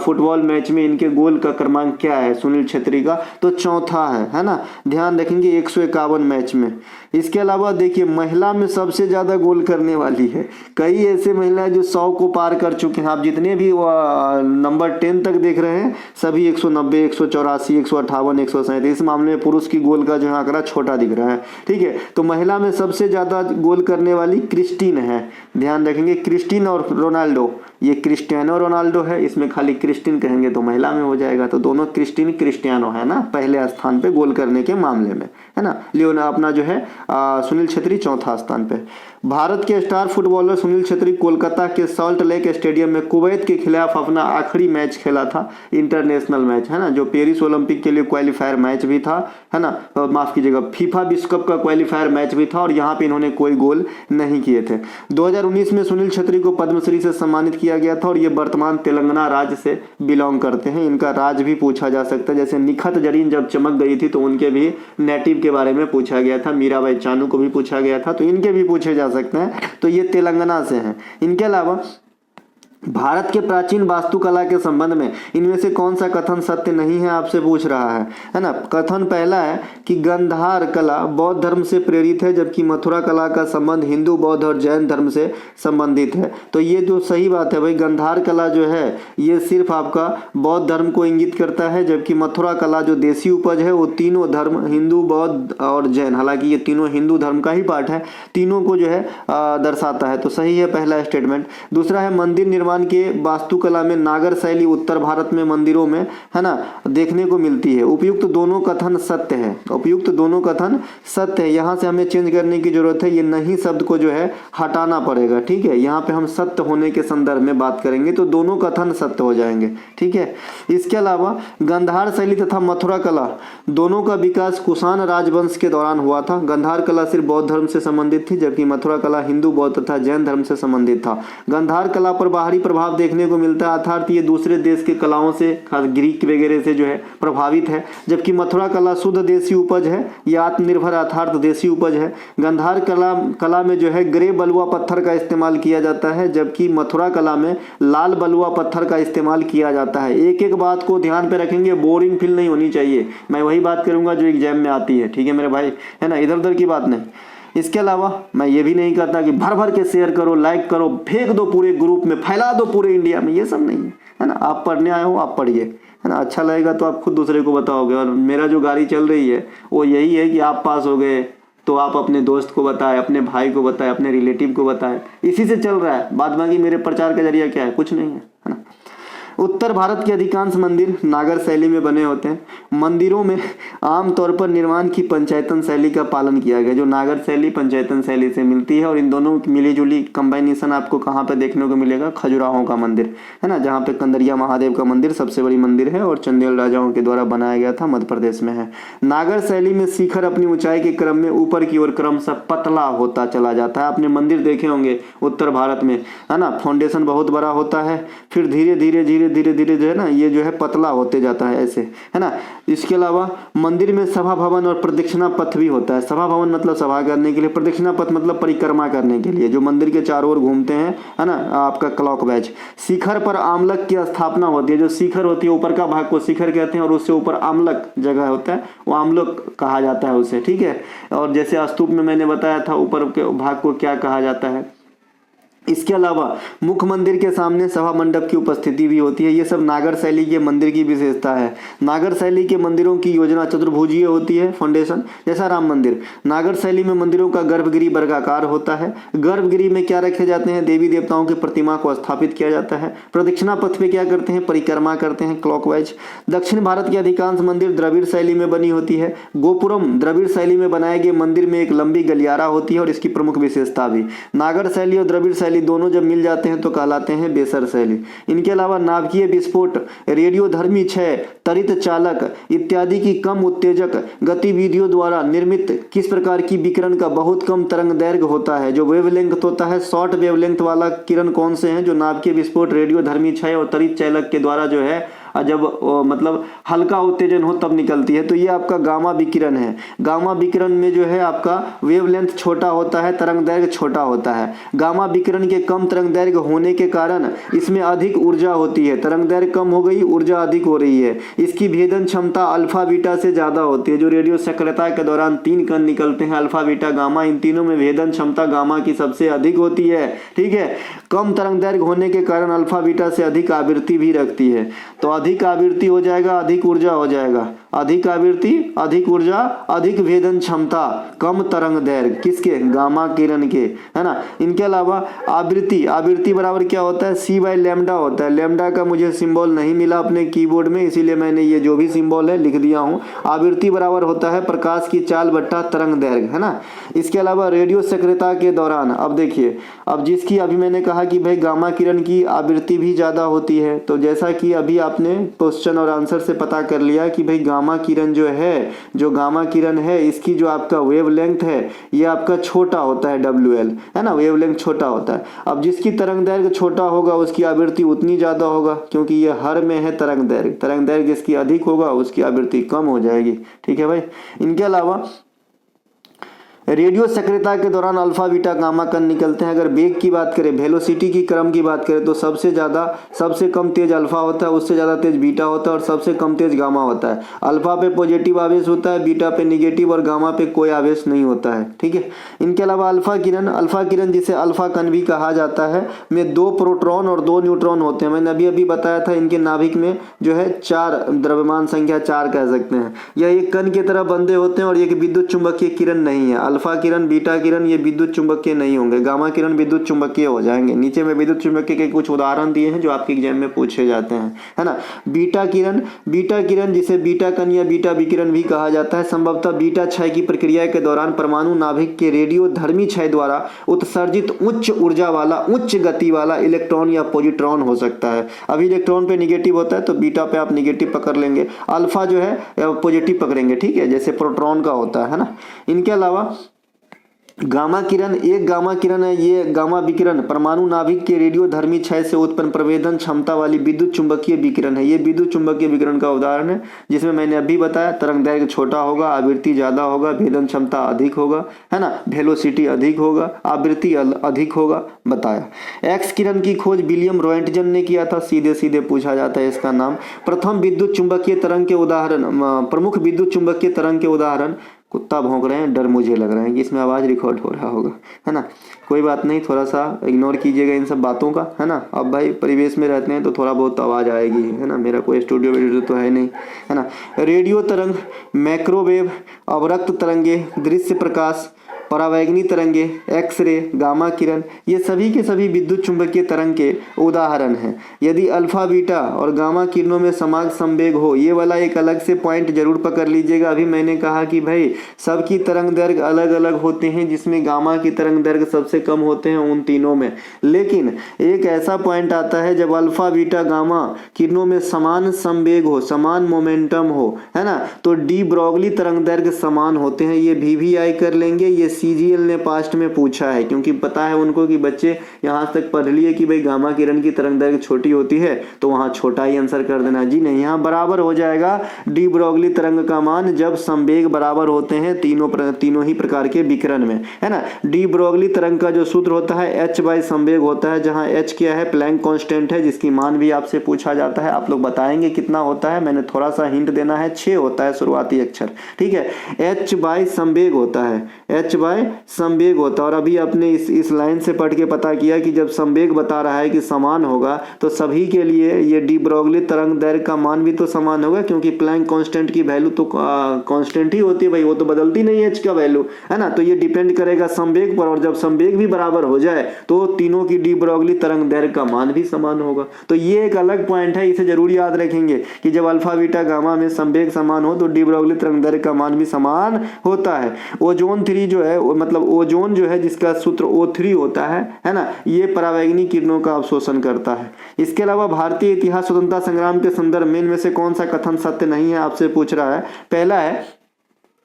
फुटबॉल मैच में इनके गोल का क्रमांक क्या है सुनील छेत्री का, तो चौथा है ना। ध्यान रखेंगे 151 मैच में। इसके अलावा देखिए महिला में सबसे ज्यादा गोल करने वाली है, कई ऐसे महिलाएं जो 100 को पार कर चुके हैं। आप जितने भी नंबर 10 तक देख रहे हैं सभी 190, 184, 158, 137, इस मामले में पुरुष की गोल का जो आंकड़ा छोटा दिख रहा है। ठीक है, तो महिला में सबसे ज्यादा गोल करने वाली क्रिस्टीन है। ध्यान रखेंगे क्रिस्टीन और रोनाल्डो, ये क्रिस्टियानो रोनाल्डो है, इसमें खाली क्रिस्टीन कहेंगे तो महिला में हो जाएगा, तो दोनों क्रिस्टीन क्रिस्टियानो है ना पहले स्थान पे गोल करने के मामले में, है ना। लियोना अपना जो है सुनील छेत्री चौथा स्थान पे। भारत के स्टार फुटबॉलर सुनील छेत्री कोलकाता के सॉल्ट लेक स्टेडियम में कुवैत के खिलाफ अपना आखिरी मैच खेला था, इंटरनेशनल मैच, है ना, जो पेरिस ओलंपिक के लिए क्वालिफायर मैच भी था, है ना, माफ कीजिएगा फीफा विश्व कप का क्वालिफायर मैच भी था, और यहाँ पे इन्होंने कोई गोल नहीं किए थे। 2019 में सुनील छेत्री को पद्मश्री से सम्मानित किया गया था और ये वर्तमान तेलंगाना राज्य से बिलोंग करते हैं। इनका राज्य भी पूछा जा सकता है, जैसे निखत जरीन जब चमक गई थी तो उनके भी नेटिव के बारे में पूछा गया था, मीराबाई चानू को भी पूछा गया था, तो इनके भी पूछे जा सकते हैं। तो ये तेलंगाना से हैं। इनके अलावा भारत के प्राचीन वास्तुकला के संबंध में इनमें से कौन सा कथन सत्य नहीं है, आपसे पूछ रहा है ना। कथन पहला है कि गांधार कला बौद्ध धर्म से प्रेरित है, जबकि मथुरा कला का संबंध हिंदू, बौद्ध और जैन धर्म से संबंधित है। तो ये जो सही बात है भाई, गांधार कला जो है ये सिर्फ आपका बौद्ध धर्म को इंगित करता है, जबकि मथुरा कला जो देसी उपज है वो तीनों धर्म हिंदू, बौद्ध और जैन, हालांकि ये तीनों हिंदू धर्म का ही पार्ट है, तीनों को जो है दर्शाता है। तो सही है पहला स्टेटमेंट। दूसरा है मंदिर निर्माण निर्माण के वास्तुकला में नागर शैली उत्तर भारत में मंदिरों में, है ना, देखने को मिलती है। उपयुक्त दोनों कथन सत्य है, उपयुक्त दोनों कथन सत्य है। यहाँ से हमें चेंज करने की जरूरत है, ये नहीं शब्द को जो है हटाना पड़ेगा, ठीक है। यहाँ पे हम सत्य होने के संदर्भ में बात करेंगे तो दोनों कथन सत्य हो जाएंगे, ठीक है। इसके अलावा गांधार शैली तथा मथुरा कला दोनों का विकास कुषाण राजवंश के दौरान हुआ था। गांधार कला सिर्फ बौद्ध धर्म से संबंधित थी, जबकि मथुरा कला हिंदू, बौद्ध तथा जैन धर्म से संबंधित था। गांधार कला पर बाहरी प्रभाव देखने को मिलता है, अर्थात ये दूसरे देश के कलाओं से, खास ग्रीक वगैरह से जो है प्रभावित है, जबकि मथुरा कला शुद्ध देसी उपज है, यह आत्मनिर्भर अर्थात देसी उपज है। गांधार कला में जो है ग्रे बलुआ पत्थर का इस्तेमाल किया जाता है, जबकि मथुरा कला में लाल बलुआ पत्थर का इस्तेमाल किया जाता है। एक एक बात को ध्यान पे रखेंगे, बोरिंग फील नहीं होनी चाहिए। मैं वही बात करूंगा जो एग्जाम में आती है, ठीक है मेरे भाई, है ना, इधर उधर की बात नहीं। इसके अलावा मैं ये भी नहीं कहता कि भर भर के शेयर करो, लाइक करो, फेंक दो पूरे ग्रुप में, फैला दो पूरे इंडिया में, ये सब नहीं है ना। आप पढ़ने आए हो, आप पढ़िए, है ना, अच्छा लगेगा तो आप खुद दूसरे को बताओगे। और मेरा जो गाड़ी चल रही है वो यही है कि आप पास हो गए तो आप अपने दोस्त को बताएं, अपने भाई को बताएं, अपने रिलेटिव को बताएं, इसी से चल रहा है। बाद बाकी मेरे प्रचार का जरिया क्या है, कुछ नहीं है ना। उत्तर भारत के अधिकांश मंदिर नागर शैली में बने होते हैं। मंदिरों में आमतौर पर निर्माण की पंचायतन शैली का पालन किया गया, जो नागर शैली पंचायतन शैली से मिलती है। और इन दोनों की मिली जुली कंबाइनेशन आपको कहाँ पे देखने को मिलेगा, खजुराहो का मंदिर, है ना, जहाँ पे कंदरिया महादेव का मंदिर सबसे बड़ी मंदिर है और चंदेल राजाओं के द्वारा बनाया गया था, मध्य प्रदेश में है। नागर शैली में शिखर अपनी ऊंचाई के क्रम में ऊपर की ओर क्रमशः पतला होता चला जाता है। आपने मंदिर देखे होंगे उत्तर भारत में, है ना, फाउंडेशन बहुत बड़ा होता है, फिर धीरे धीरे धीरे धीरे धीरे जो है ना ये जो है पतला होते जाता है ऐसे, है ना। इसके अलावा मंदिर में सभा भवन और प्रदक्षिणा पथ भी होता है। सभा भवन मतलब सभा करने के लिए, प्रदक्षिणा पथ मतलब परिक्रमा करने के लिए, जो मंदिर के चारों ओर घूमते हैं, है ना, आपका क्लॉकवाइज। शिखर पर आमलक की स्थापना होती है। जो शिखर होती है ऊपर का भाग को शिखर कहते हैं, और उससे ऊपर आमलक जगह होता है, वो आमलक कहा जाता है उसे, ठीक है। और जैसे स्तूप में मैंने बताया था ऊपर के भाग को क्या कहा जाता है। इसके अलावा मुख्य मंदिर के सामने सभा मंडप की उपस्थिति भी होती है। ये सब नागर शैली के मंदिर की विशेषता है। नागर शैली के मंदिरों की योजना चतुर्भुजीय होती है, फाउंडेशन, जैसा राम मंदिर। नागर शैली में मंदिरों का गर्भगृह वर्गाकार होता है। गर्भगृह में क्या रखे जाते हैं, देवी देवताओं की प्रतिमा को स्थापित किया जाता है। प्रदक्षिणा पथ पे क्या करते हैं, परिक्रमा करते हैं क्लॉकवाइज। दक्षिण भारत के अधिकांश मंदिर द्रविड़ शैली में बनी होती है। गोपुरम द्रविड़ शैली में बनाए गए मंदिर में एक लंबी गलियारा होती है और इसकी प्रमुख विशेषता भी। नागर शैली और द्रविड़ शैली दोनों जब मिल जाते हैं तो कहलाते हैं बेसर शैली। इनके अलावा नाभिकीय विस्फोट, रेडियोधर्मी क्षय, त्वरित चालक इत्यादि की कम उत्तेजक गतिविधियों द्वारा निर्मित किस प्रकार की विकिरण का बहुत कम तरंग दैर्घ्य होता है। जो वेवलेंथ होता है, शॉर्ट वेवलेंथ वाला किरण कौन से हैं, जो नाभिकीय विस्फोट, रेडियोधर्मी क्षय और त्वरित चालक के द्वारा जो है जब मतलब हल्का उत्तेजन हो तब निकलती है। तो ये आपका गामा विकिरण है। गामा विकिरण में जो है आपका वेवलेंथ छोटा होता है, तरंग दैर्घ्य छोटा होता है। गामा विकिरण के कम तरंग दैर्घ्य होने के कारण इसमें अधिक ऊर्जा होती है। तरंग दैर्घ्य कम हो गई, ऊर्जा अधिक हो रही है। इसकी भेदन क्षमता अल्फा बीटा से ज्यादा होती है। जो रेडियो सक्रियता के दौरान 3 कण निकलते हैं, अल्फा बीटा गामा, इन तीनों में भेदन क्षमता गामा की सबसे अधिक होती है, ठीक है। कम तरंग दैर्घ्य होने के कारण अल्फा बीटा से अधिक आवृत्ति भी रखती है। तो अधिक आवृत्ति हो जाएगा, अधिक ऊर्जा हो जाएगा। अधिक आवृत्ति, अधिक ऊर्जा, अधिक भेदन क्षमता, कम तरंग दैर्घ्य, किसके, गामा किरण के, है ना। इनके अलावा आवृत्ति, आवृत्ति बराबर क्या होता है, c/λ होता है। लैम्डा का मुझे सिंबल नहीं मिला अपने कीबोर्ड में, इसीलिए मैंने ये जो भी सिंबल है लिख दिया हूँ। आवृत्ति बराबर होता है प्रकाश की चाल बट्टा तरंग दैर्घ्य, है ना। इसके अलावा रेडियो सक्रियता के दौरान, अब देखिए, अब जिसकी अभी मैंने कहा कि भाई गामा किरण की आवृत्ति भी ज्यादा होती है, तो जैसा कि अभी आपने क्वेश्चन और आंसर से पता कर लिया कि भाई गामा किरण जो है, जो गामा किरण है, इसकी जो आपका वेवलेंथ है ये आपका छोटा होता है, WL, है ना, वेवलेंथ छोटा होता है। अब जिसकी तरंग दैर्घ्य छोटा होगा उसकी आवृत्ति उतनी ज्यादा होगा, क्योंकि ये हर में है तरंग दैर्घ्य। तरंग दैर्घ्य जिसकी अधिक होगा उसकी आवृत्ति कम हो जाएगी, ठीक है भाई। इनके अलावा रेडियो सक्रियता के दौरान अल्फा बीटा गामा कण निकलते हैं। अगर वेग की बात करें, वेलोसिटी की क्रम की बात करें, तो सबसे कम तेज अल्फा होता है, उससे ज़्यादा तेज बीटा होता है और सबसे कम तेज गामा होता है। अल्फा पे पॉजिटिव आवेश होता है, बीटा पे निगेटिव और गामा पे कोई आवेश नहीं होता है, ठीक है। इनके अलावा अल्फा किरण जिसे अल्फा कण भी कहा जाता है, में 2 प्रोटॉन और 2 न्यूट्रॉन होते हैं। मैंने अभी बताया था, इनके नाभिक में जो है 4 द्रव्यमान संख्या 4 कह सकते हैं। यह एक कण की तरह बंधे होते हैं और एक विद्युत चुंबकीय किरण नहीं है। अल्फा किरण, बीटा किरण ये विद्युत चुंबकीय नहीं होंगे, गामा किरण विद्युत चुंबकीय हो जाएंगे। नीचे में विद्युत चुंबकीय के कुछ उदाहरण दिए हैं जो आपके एग्जाम में पूछे जाते हैं, है ना। बीटा किरण जिसे बीटा कण या बीटा विकिरण भी कहा जाता है, संभवतः बीटा क्षय की प्रक्रिया के दौरान परमाणु नाभिक के रेडियोधर्मी क्षय द्वारा उत्सर्जित उच्च ऊर्जा वाला, उच्च गति वाला इलेक्ट्रॉन या पॉजिट्रॉन हो सकता है। अभी इलेक्ट्रॉन पे निगेटिव होता है तो बीटा पे आप निगेटिव पकड़ लेंगे, अल्फा जो है पॉजिटिव पकड़ेंगे, ठीक है, जैसे प्रोटॉन का होता है ना। इनके अलावा गामा किरण, एक गामा किरण है, ये गामा विकिरण परमाणु नाभिक के रेडियोधर्मी क्षय से उत्पन्न प्रवेदन क्षमता वाली विद्युत चुंबकीय विकिरण है। ये विद्युत चुंबकीय विकिरण का उदाहरण है, जिसमें मैंने अभी बताया तरंग दैर्घ्य छोटा होगा, आवृत्ति ज्यादा होगा, भेदन क्षमता अधिक होगा, है ना, वेलोसिटी अधिक होगा, आवृत्ति अधिक होगा, बताया। एक्स किरण की खोज विलियम रॉयंटजन ने किया था, सीधे सीधे पूछा जाता है इसका नाम। प्रथम विद्युत चुंबकीय तरंग के उदाहरण, प्रमुख विद्युत चुंबकीय तरंग के उदाहरण, कुत्ता भौंक रहे हैं, डर मुझे लग रहा है कि इसमें आवाज़ रिकॉर्ड हो रहा होगा, है ना। कोई बात नहीं, थोड़ा सा इग्नोर कीजिएगा इन सब बातों का, है ना। अब भाई परिवेश में रहते हैं तो थोड़ा बहुत आवाज़ आएगी, है ना। मेरा कोई स्टूडियो वीडियो तो है नहीं, है ना। रेडियो तरंग, माइक्रोवेव, अवरक्त तरंगे, दृश्य प्रकाश, परावैगनी तरंगे, एक्सरे, गामा किरण, ये सभी के सभी विद्युत चुंबकीय तरंग के उदाहरण हैं। यदि अल्फा, बीटा और गामा किरणों में समांग संवेग हो, ये वाला एक अलग से पॉइंट जरूर पकड़ लीजिएगा। अभी मैंने कहा कि भाई सबकी तरंग दैर्घ्य अलग अलग होते हैं, जिसमें गामा की तरंग दैर्घ्य सबसे कम होते हैं उन तीनों में, लेकिन एक ऐसा पॉइंट आता है जब अल्फा, बीटा, गामा किरणों में समान संवेग हो, समान मोमेंटम हो, है ना, तो डी ब्रोगली तरंग दैर्घ्य समान होते हैं। ये VVI कर लेंगे, ये CGL ने पास्ट में पूछा है, क्योंकि पता है उनको कि बच्चे यहाँ तक पढ़ लिए कि भाई गामा किरण की तरंग दैर्घ्य छोटी होती है, तो वहाँ छोटा ही आंसर कर देना। जी नहीं, यहाँ बराबर हो जाएगा डी ब्रोगली तरंग का मान जब संवेग बराबर होते हैं तीनों ही प्रकार के विकिरण में, है ना। डी ब्रोगली तरंग का जो सूत्र होता है H/, संवेग होता है, जहाँ H क्या है, प्लैंक कांस्टेंट है, जिसकी मान भी आपसे पूछा जाता है। आप लोग बताएंगे कितना होता है, मैंने थोड़ा सा हिंट देना है, 6 होता है शुरुआती अक्षर, ठीक है। H/, संवेग होता है, H/, संवेग होता है। और अभी आपने इस लाइन से पढ़ के पता किया कि जब संवेग बता रहा है कि समान होगा तो सभी के लिए ये डी ब्रोगली तरंग दैर्घ्य का मान भी तो समान होगा, क्योंकि प्लैंक कांस्टेंट की वैल्यू तो कांस्टेंट ही होती है भाई, वो तो बदलती नहीं है H का वैल्यू, है ना। तो ये डिपेंड करेगा संवेग पर, और जब संवेग भी बराबर हो जाए तो तीनों की डी ब्रोगली तरंग दैर्घ्य का मान भी समान होगा। तो ये एक अलग पॉइंट है, इसे जरूर याद रखेंगे कि जब अल्फा, बीटा, गामा में संवेग समान हो तो डी ब्रोगली तरंग दैर्घ्य का मान भी समान होता है। ओजोन 3 जो है, मतलब ओजोन जो है जिसका सूत्र O3 होता है ना, ये परावैगनी किरणों का अवशोषण करता है। इसके अलावा भारतीय इतिहास स्वतंत्रता संग्राम के संदर्भ में इनमें से कौन सा कथन सत्य नहीं है, आपसे पूछ रहा है। पहला है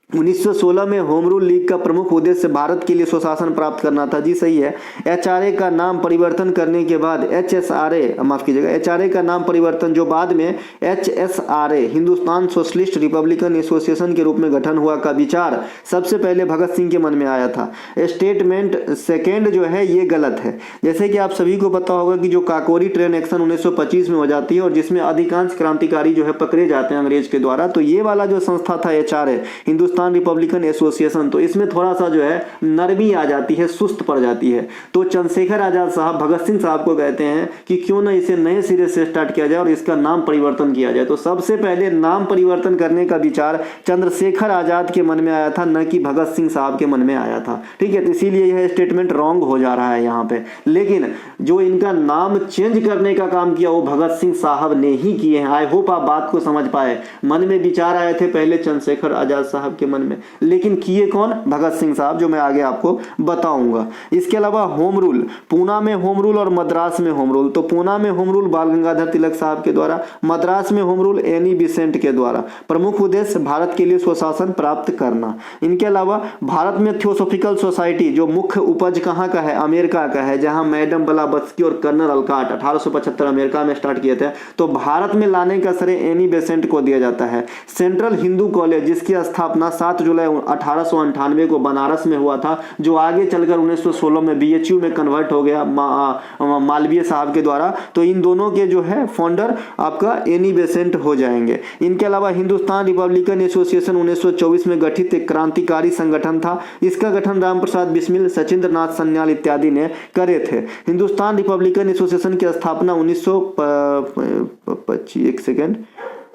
1916 में होम रूल लीग का प्रमुख उद्देश्य भारत के लिए स्वशासन प्राप्त करना था। जी सही है। HRA का नाम परिवर्तन करने के बाद HSRA, माफ कीजिएगा, HRA का नाम परिवर्तन जो बाद में HSRA Hindustan socialist Republican association के रूप में गठन हुआ का विचार सबसे पहले भगत सिंह के मन में आया था। स्टेटमेंट सेकेंड जो है ये गलत है। जैसे कि आप सभी को पता होगा कि जो काकोरी ट्रेन एक्शन 1925 में हो जाती है और जिसमें अधिकांश क्रांतिकारी जो है पकड़े जाते हैं अंग्रेज के द्वारा, तो ये वाला जो संस्था था HRA हिंदुस्तान रिपब्लिकन एसोसिएशन, तो इसमें थोड़ा सा जो है नरमी आ जाती है, सुस्त पड़ जाती है। तो चंद्रशेखर आजाद साहब भगत सिंह साहब को कहते हैं कि क्यों ना इसे नए सिरे से स्टार्ट किया जाए और इसका नाम परिवर्तन किया जाए। तो सबसे पहले नाम परिवर्तन करने का विचार चंद्रशेखर आजाद के मन में आया था, न कि भगत सिंह साहब के मन में आया था, ठीक है। तो इसीलिए यह स्टेटमेंट रॉन्ग हो जा रहा है यहाँ पे। लेकिन जो इनका नाम चेंज करने का काम किया वो भगत सिंह साहब ने ही किए हैं। आई होप आप बात को समझ पाए। मन में विचार आए थे पहले चंद्रशेखर आजाद साहब के मन में, लेकिन किए कौन, भगत सिंह साहब, जो मैं आगे आपको बताऊंगा। इसके अलावा होम रूल, पूना में होम रूल और मद्रास में होम रूल। तो पूना में होम रूल बाल गंगाधर तिलक साहब के द्वारा, मद्रास में होम रूल एनी बेसेंट के द्वारा। प्रमुख उद्देश्य भारत के लिए स्वशासन प्राप्त करना। इनके अलावा भारत में थियोसॉफिकल सोसाइटी जो मुख्य उपज कहाँ का है, अमेरिका का है, जहां मैडम ब्लावत्स्की और कर्नल अलकाट 1875 अमेरिका में स्टार्ट किए थे, तो भारत में लाने का श्रेय एनी बेसेंट को दिया जाता है। सेंट्रल हिंदू कॉलेज जिसकी स्थापना 7 जुलाई 1898 को बनारस में हुआ था, जो आगे चलकर 1916 में BHU में कन्वर्ट हो गया मालवीय साहब के द्वारा। तो इन दोनों के जो है फाउंडर आपका एनी बेसेंट हो जाएंगे। इनके अलावा हिंदुस्तान रिपब्लिकन एसोसिएशन 1924 में गठित एक क्रांतिकारी संगठन था। इसका गठन राम प्रसाद बिस्मिल, सचिंद्र नाथ सन्याल इत्यादि ने करे थे। हिंदुस्तान रिपब्लिकन एसोसिएशन की स्थापना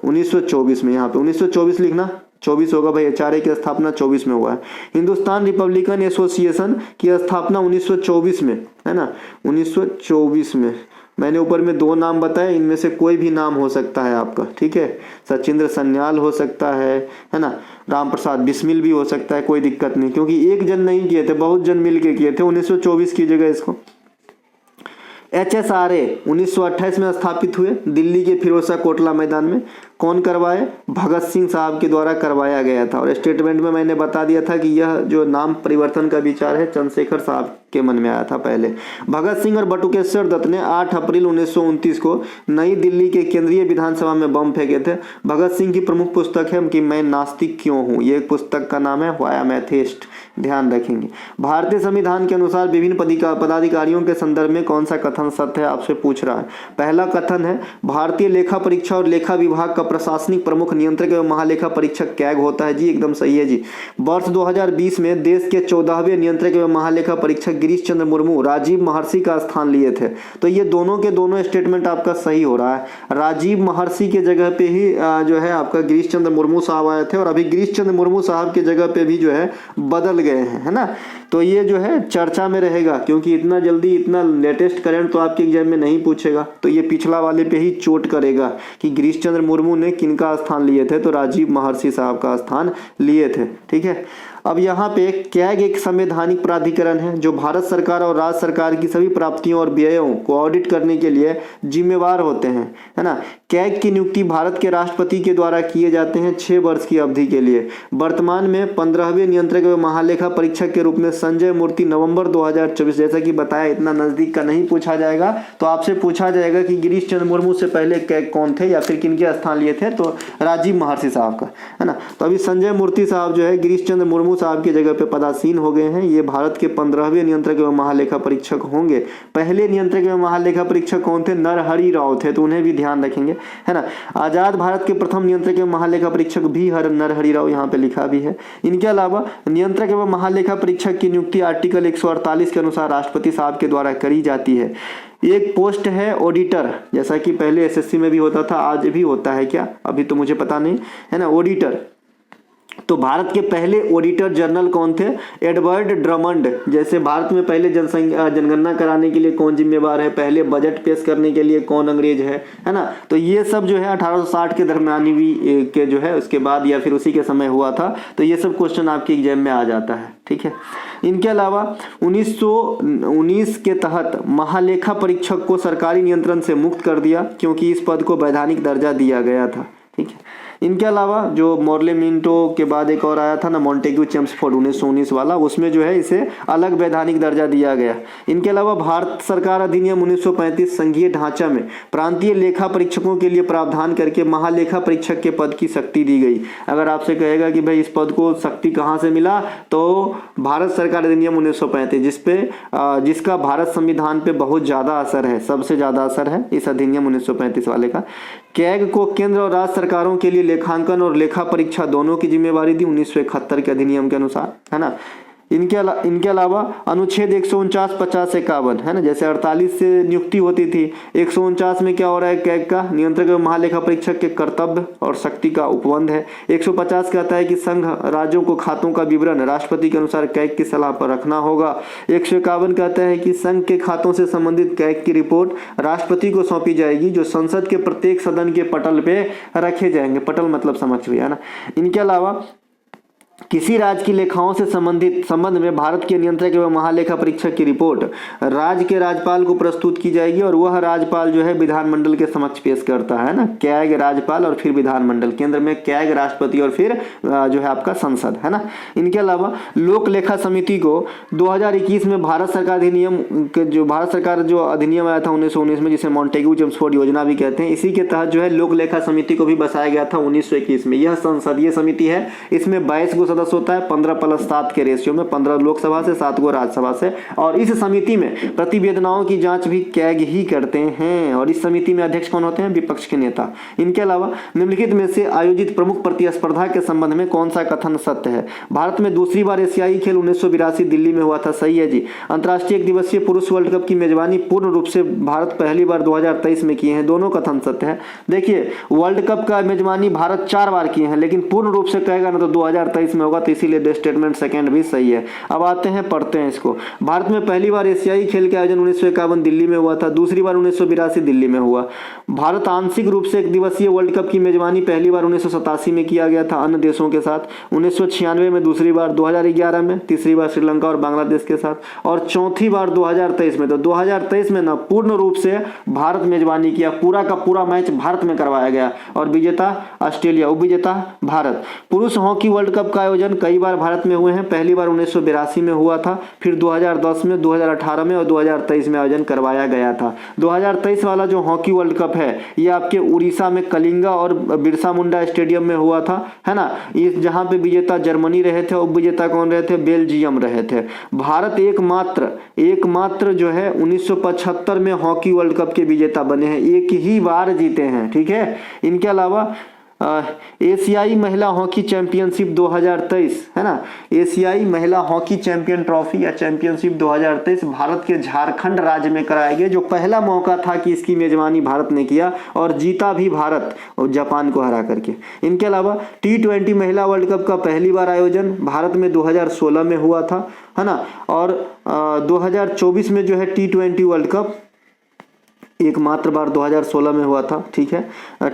1924 में, यहाँ पे 1924 लिखना, 24 होगा भाई। HRA की स्थापना 24 में हुआ है। हिंदुस्तान रिपब्लिकन एसोसिएशन की स्थापना 1924 में, है ना, 1924 में। मैंने ऊपर में 2 नाम बताए, इनमें से कोई भी नाम हो सकता है आपका, ठीक है। सचिंद्र सन्याल हो सकता है ना, राम प्रसाद बिस्मिल भी हो सकता है, कोई दिक्कत नहीं, क्योंकि एक जन नहीं किए थे, बहुत जन मिल के किए थे। 1924 कीजिएगा इसको। HSRA 1928 में स्थापित हुए दिल्ली के फिरोजशाह कोटला मैदान में। कौन करवाए? भगत सिंह साहब के द्वारा करवाया गया था। और स्टेटमेंट में मैंने बता दिया था कि यह जो नाम परिवर्तन का विचार है चंद्रशेखर साहब के मन में आया था पहले। भगत सिंह और बटुकेश्वर दत्त ने 8 अप्रैल 1929 को नई दिल्ली के केंद्रीय विधानसभा में बम फेंके थे। भगत सिंह की प्रमुख पुस्तक है कि मैं नास्तिक क्यों हूँ, ये एक पुस्तक का नाम है व्हाई एम एथिस्ट, ध्यान रखेंगे। भारतीय संविधान के अनुसार विभिन्न पदाधिकारियों के संदर्भ में कौन सा कथन सत्य है, आपसे पूछ रहा है। पहला कथन है भारतीय लेखा परीक्षा और लेखा विभाग का प्रशासनिक प्रमुख नियंत्रक एवं महालेखा परीक्षक कैग होता है। जी एकदम सही है जी। वर्ष 2020 में देश के 14वें नियंत्रक एवं महालेखा परीक्षक गिरीश चंद्र मुर्मू राजीव महर्षि का स्थान लिए थे। तो ये दोनों के दोनों स्टेटमेंट आपका सही हो रहा है। राजीव महर्षि के जगह पे ही जो है आपका गिरीश चंद्र मुर्मू साहब आए थे, और अभी गिरीश चंद्र मुर्मू साहब के जगह पे भी जो है बदल गए हैं, है ना। तो ये जो है चर्चा में रहेगा, क्योंकि इतना जल्दी इतना लेटेस्ट करंट तो आपके एग्जाम में नहीं पूछेगा, तो ये पिछला वाले पे ही चोट करेगा कि गिरीश चंद्र मुर्मू ने किनका स्थान लिए थे, तो राजीव महर्षि साहब का स्थान लिए थे, ठीक है। अब यहाँ पे कैग एक संवैधानिक प्राधिकरण है जो भारत सरकार और राज्य सरकार की सभी प्राप्तियों और व्ययों को ऑडिट करने के लिए जिम्मेवार होते हैं, है ना। कैग की नियुक्ति भारत के राष्ट्रपति के द्वारा किए जाते हैं 6 वर्ष की अवधि के लिए। वर्तमान में 15वें नियंत्रक एवं महालेखा परीक्षक के रूप में संजय मूर्ति नवंबर 2024, जैसा कि बताया इतना नजदीक का नहीं पूछा जाएगा, तो आपसे पूछा जाएगा कि गिरीश चंद्र मुर्मू से पहले कैग कौन थे या फिर किनके स्थान लिए थे, तो राजीव महर्षि साहब का, है ना। तो अभी संजय मूर्ति साहब जो है गिरीश चंद्र मुर्मू साहब की जगह पे पदासीन हो गए हैं। ये भारत के 15वें नियंत्रक एवं महालेखा परीक्षक होंगे। पहले नियंत्रक एवं महालेखा परीक्षक कौन थे? नरहरि राव थे, तो उन्हें भी ध्यान रखेंगे, है ना। आजाद भारत के प्रथम नियंत्रक एवं महालेखा परीक्षक भी नरहरि राव यहाँ पे लिखा भी है। इनके अलावा नियंत्रक एवं महालेखा परीक्षक की नियुक्ति आर्टिकल 148 के अनुसार राष्ट्रपति साहब के द्वारा करी जाती है। एक पोस्ट है ऑडिटर, जैसा कि पहले एसएससी में भी होता था, आज भी होता है क्या, अभी तो मुझे पता नहीं, है ना, ऑडिटर। तो भारत के पहले ऑडिटर जनरल कौन थे? Edward Drummond. जैसे भारत में पहले जनगणना कराने के लिए कौन जिम्मेवार है, पहले बजट पेश करने के लिए कौन अंग्रेज है ना। तो ये सब जो है 1860 के दरमियानी के जो है उसके बाद या फिर उसी के समय हुआ था। तो ये सब क्वेश्चन आपके एग्जाम में आ जाता है, ठीक है। इनके अलावा 1919 के तहत महालेखा परीक्षक को सरकारी नियंत्रण से मुक्त कर दिया, क्योंकि इस पद को वैधानिक दर्जा दिया गया था, ठीक है। इनके अलावा जो मॉर्ले मिंटो के बाद एक और आया था ना, मॉन्टेग्यू चेम्सफोर्ड 1919 वाला, उसमें जो है इसे अलग वैधानिक दर्जा दिया गया। इनके अलावा भारत सरकार अधिनियम 1935 संघीय ढांचा में प्रांतीय लेखा परीक्षकों के लिए प्रावधान करके महालेखा परीक्षक के पद की शक्ति दी गई। अगर आपसे कहेगा कि भाई इस पद को शक्ति कहाँ से मिला, तो भारत सरकार अधिनियम 1935 जिसका भारत संविधान पे बहुत ज्यादा असर है, सबसे ज्यादा असर है इस अधिनियम 1935 वाले का। कैग को केंद्र और राज्य सरकारों के लिए लेखांकन और लेखा परीक्षा दोनों की जिम्मेवारी दी 1971 के अधिनियम के अनुसार, है ना। इनके अलावा अनुच्छेद 149, 50, 51, है ना, जैसे 48 से नियुक्ति होती थी, 149 में क्या हो रहा है, कैग का नियंत्रक एवं महालेखा परीक्षक के कर्तव्य और शक्ति का उपबंध है। 150 कहता है कि संघ राज्यों को खातों का विवरण राष्ट्रपति के अनुसार कैग की सलाह पर रखना होगा। 151 कहता है कि संघ के खातों से संबंधित कैग की रिपोर्ट राष्ट्रपति को सौंपी जाएगी, जो संसद के प्रत्येक सदन के पटल पे रखे जाएंगे। पटल मतलब समझ भी, है ना। इनके अलावा किसी राज्य की लेखाओं से संबंध में भारत के नियंत्रक एवं महालेखा परीक्षक की रिपोर्ट राज्य के राज्यपाल को प्रस्तुत की जाएगी, और वह राज्यपाल जो है विधानमंडल के समक्ष पेश करता है ना। कैग राज्यपाल और फिर विधानमंडल, केंद्र में कैग राष्ट्रपति और फिर जो है आपका संसद, है ना। इनके अलावा लोक लेखा समिति को 2021 में भारत सरकार जो अधिनियम आया था 1919 में, जिसे मॉन्टेग्यू चेम्सफोर्ड योजना भी कहते हैं, इसी के तहत जो है लोक लेखा समिति को भी बसाया गया था 1921 में। यह संसदीय समिति है, इसमें 22 सदस्य होता है 15+7 के रेशियो में, 15 लोकसभा से 7 गो राज्यसभा से। और इस समिति में प्रतिवेदनाओं की जांच भी कैग ही करते हैं। और इस समिति में अध्यक्ष कौन होते हैं? विपक्ष के नेता। इनके अलावा निम्नलिखित में से आयोजित प्रमुख प्रतिस्पर्धा के संबंध में कौन सा कथन सत्य है? भारत में दूसरी बार एशियाई खेल 1982 दिल्ली में हुआ था। सही है जी। अंतर्राष्ट्रीय एक दिवसीय पुरुष वर्ल्ड कप की मेजबानी पूर्ण रूप से भारत पहली बार 2023 में किए हैं। दोनों कथन सत्य है। देखिए, वर्ल्ड कप का मेजबानी भारत 4 बार किए हैं, लेकिन पूर्ण रूप से कहेगा ना तो 2023 में होगा, तो इसीलिए स्टेटमेंट सेकंड भी सही है। अब आते हैं, पढ़ते हैं इसको। भारत में पहली बार एशियाई खेल का आयोजन 1951 दिल्ली में हुआ था। दूसरी बार 1982 दिल्ली में हुआ। भारत आंशिक रूप से एक दिवसीय वर्ल्ड कप की मेजबानी पहली बार 1987 में किया गया था अन्य देशों के साथ, 1996 में दूसरी बार, 2011 में, तीसरी बार श्रीलंका और बांग्लादेश के साथ, और चौथी बार 2023 में। तो 2023 में ना पूर्ण रूप से भारत मेजबानी किया, पूरा का पूरा मैच भारत में करवाया गया, और विजेता ऑस्ट्रेलिया, उपविजेता भारत। पुरुष हॉकी वर्ल्ड कप का आयोजन कई बार भारत में हुए हैं। पहली बार 1982 में हुआ था, फिर 2010 में, 2018 में और 2023 में आयोजन करवाया गया था। 2023 वाला जो हॉकी वर्ल्ड कप है ये आपके उड़ीसा में कलिंगा और बिरसा मुंडा स्टेडियम में हुआ था, है ना। इस जहां पे विजेता जर्मनी रहे थे, उपविजेता कौन रहे थे? बेल्जियम रहे थे। भारत एकमात्र जो है 1975 में हॉकी वर्ल्ड कप के विजेता बने हैं, एक ही बार जीते हैं, ठीक है। इनके अलावा एशियाई महिला हॉकी चैंपियनशिप 2023, है ना, एशियाई महिला हॉकी चैंपियन ट्रॉफी या चैंपियनशिप 2023 भारत के झारखंड राज्य में कराया गया, जो पहला मौका था कि इसकी मेजबानी भारत ने किया, और जीता भी भारत, और जापान को हरा करके। इनके अलावा T20 महिला वर्ल्ड कप का पहली बार आयोजन भारत में 2016 में हुआ था, है ना। और 2024 में जो है T20 वर्ल्ड कप एकमात्र बार 2016 में हुआ था, ठीक है।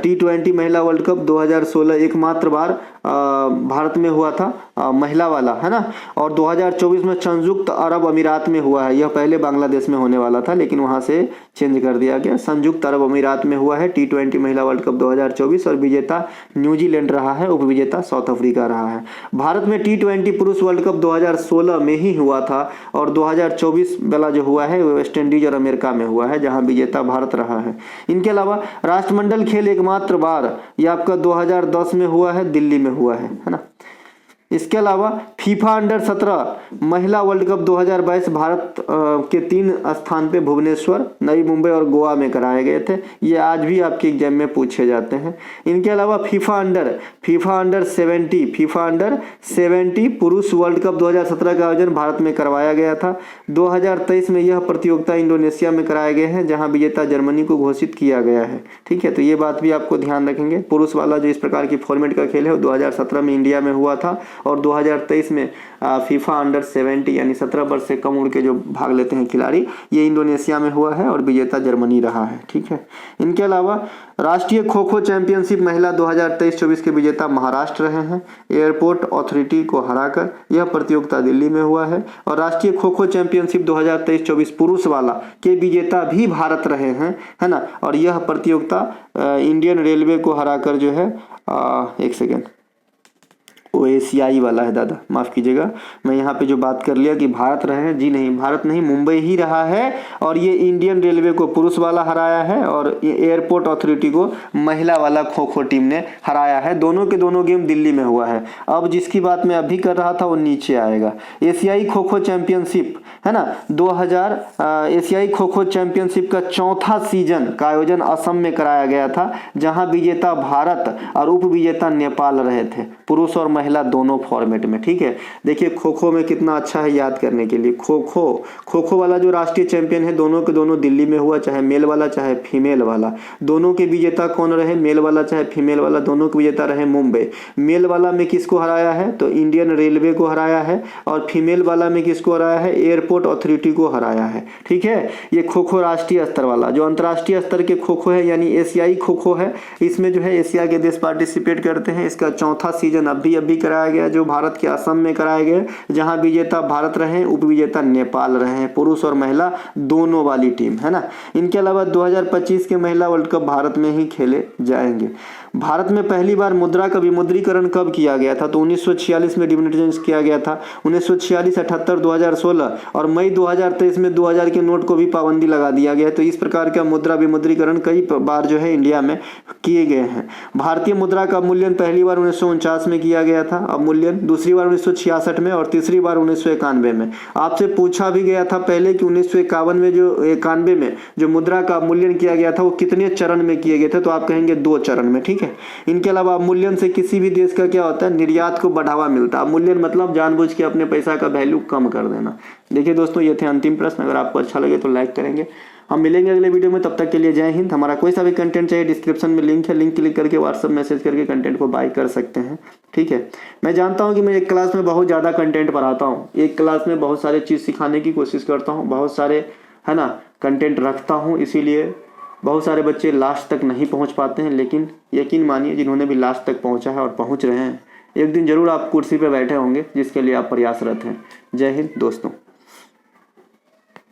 T20 महिला वर्ल्ड कप 2016 एकमात्र बार भारत में हुआ था, महिला वाला, है ना। और 2024 में संयुक्त अरब अमीरात में हुआ है। यह पहले बांग्लादेश में होने वाला था, लेकिन वहां से चेंज कर दिया गया। संयुक्त अरब अमीरात में हुआ है T20 महिला वर्ल्ड कप 2024, और विजेता न्यूजीलैंड रहा है, उपविजेता साउथ अफ्रीका रहा है। भारत में T20 पुरुष वर्ल्ड कप 2016 में ही हुआ था, और 2024 वाला जो हुआ है वेस्ट इंडीज और अमेरिका में हुआ है, जहां विजेता भारत रहा है। इनके अलावा राष्ट्रमंडल खेल एकमात्र बार यह आपका 2010 में हुआ है, दिल्ली में हुआ है ना। इसके अलावा फीफा अंडर 17 महिला वर्ल्ड कप 2022 भारत के 3 स्थान पे भुवनेश्वर, नई मुंबई और गोवा में कराए गए थे। ये आज भी आपके एग्जाम में पूछे जाते हैं। इनके अलावा फीफा अंडर 70 पुरुष वर्ल्ड कप 2017 का आयोजन भारत में करवाया गया था। 2023 में यह प्रतियोगिता इंडोनेशिया में कराए गए हैं, जहां विजेता जर्मनी को घोषित किया गया है, ठीक है। तो ये बात भी आपको ध्यान रखेंगे। पुरुष वाला जो इस प्रकार की फॉर्मेट का खेल है वो 2017 में इंडिया में हुआ था, और 2023 में फीफा अंडर 70 यानी 17 वर्ष से कम उम्र के जो भाग लेते हैं खिलाड़ी, ये इंडोनेशिया में हुआ है, और विजेता जर्मनी रहा है, ठीक है। इनके अलावा राष्ट्रीय खो खो चैंपियनशिप महिला 2023-24 के विजेता महाराष्ट्र रहे हैं, एयरपोर्ट अथॉरिटी को हराकर। यह प्रतियोगिता दिल्ली में हुआ है। और राष्ट्रीय खो खो चैंपियनशिप 2023-24 पुरुष वाला के विजेता भी भारत रहे हैं, है ना। और यह प्रतियोगिता इंडियन रेलवे को हराकर जो है, एक सेकेंड, वो एशियाई वाला है, दादा माफ कीजिएगा, मैं यहाँ पे जो बात कर लिया कि भारत रहे हैं, जी नहीं, भारत नहीं, मुंबई ही रहा है। और ये इंडियन रेलवे को पुरुष वाला हराया है, और एयरपोर्ट अथॉरिटी को महिला वाला खो खो टीम ने हराया है। दोनों के दोनों गेम दिल्ली में हुआ है। अब जिसकी बात मैं अभी कर रहा था वो नीचे आएगा। एशियाई खो खो चैंपियनशिप, है ना, 2000 एशियाई खो खो चैंपियनशिप का 4था सीजन का आयोजन असम में कराया गया था, जहां विजेता भारत और उप विजेता नेपाल रहे थे, पुरुष और महिला दोनों फॉर्मेट में, ठीक है। देखिए खो खो में कितना अच्छा है याद करने के लिए। खो खो वाला जो राष्ट्रीय चैंपियन है, दोनों के दोनों दिल्ली में हुआ, चाहे मेल वाला चाहे फीमेल वाला। दोनों के विजेता कौन रहे? मेल वाला चाहे फीमेल वाला, दोनों के विजेता रहे मुंबई। मेल वाला में किसको हराया है? तो इंडियन रेलवे को हराया है। और फीमेल वाला में किसको हराया है? एयरपोर्ट अथॉरिटी को हराया है, ठीक है। ये खो खो राष्ट्रीय स्तर वाला। जो अंतर्राष्ट्रीय स्तर के खो खो है यानी एशियाई खो खो है, इसमें जो है एशिया के देश पार्टिसिपेट करते हैं। इसका 4था सीजन अभी कराया गया, जो भारत के असम में कराया गया, जहां विजेता भारत रहे, उपविजेता नेपाल रहे, पुरुष और महिला दोनों वाली टीम, है ना। इनके अलावा 2025 के महिला वर्ल्ड कप भारत में ही खेले जाएंगे। भारत में पहली बार मुद्रा का विमुद्रीकरण कब किया गया था? तो 1946 में डिमोनेटाइजेशन किया गया था। 1946, 78, 2016 और मई 2023 में 2000 के नोट को भी पाबंदी लगा दिया गया है। तो इस प्रकार का मुद्रा विमुद्रीकरण कई बार जो है इंडिया में किए गए हैं। भारतीय मुद्रा का मूल्यन पहली बार 1949 में किया गया था अवमूल्यन, दूसरी बार 1966 में और तीसरी बार 1991 में। आपसे पूछा भी गया था पहले कि 1951 में जो 91 में जो मुद्रा का अवमूल्यन किया गया था वो कितने चरण में किए गए थे, तो आप कहेंगे 2 चरण में, ठीक है। इनके अलावा अवमूल्यन से किसी भी देश का क्या होता है, निर्यात को बढ़ावा मिलता है। अवमूल्यन मतलब जानबूझ के अपने पैसा का वैल्यू कम कर देना। देखिए दोस्तों, ये थे अंतिम प्रश्न। अगर आपको अच्छा लगे तो लाइक करेंगे। हम मिलेंगे अगले वीडियो में, तब तक के लिए जय हिंद। हमारा कोई सा भी कंटेंट चाहिए डिस्क्रिप्शन में लिंक है, लिंक क्लिक करके व्हाट्सएप मैसेज करके कंटेंट को बाय कर सकते हैं, ठीक है। मैं जानता हूं कि मैं एक क्लास में बहुत ज़्यादा कंटेंट पढ़ाता हूं, एक क्लास में बहुत सारे चीज़ सिखाने की कोशिश करता हूं, बहुत सारे है ना कंटेंट रखता हूं, इसीलिए बहुत सारे बच्चे लास्ट तक नहीं पहुँच पाते हैं। लेकिन यकीन मानिए, जिन्होंने भी लास्ट तक पहुँचा है और पहुँच रहे हैं, एक दिन जरूर आप कुर्सी पर बैठे होंगे जिसके लिए आप प्रयासरत हैं। जय हिंद दोस्तों।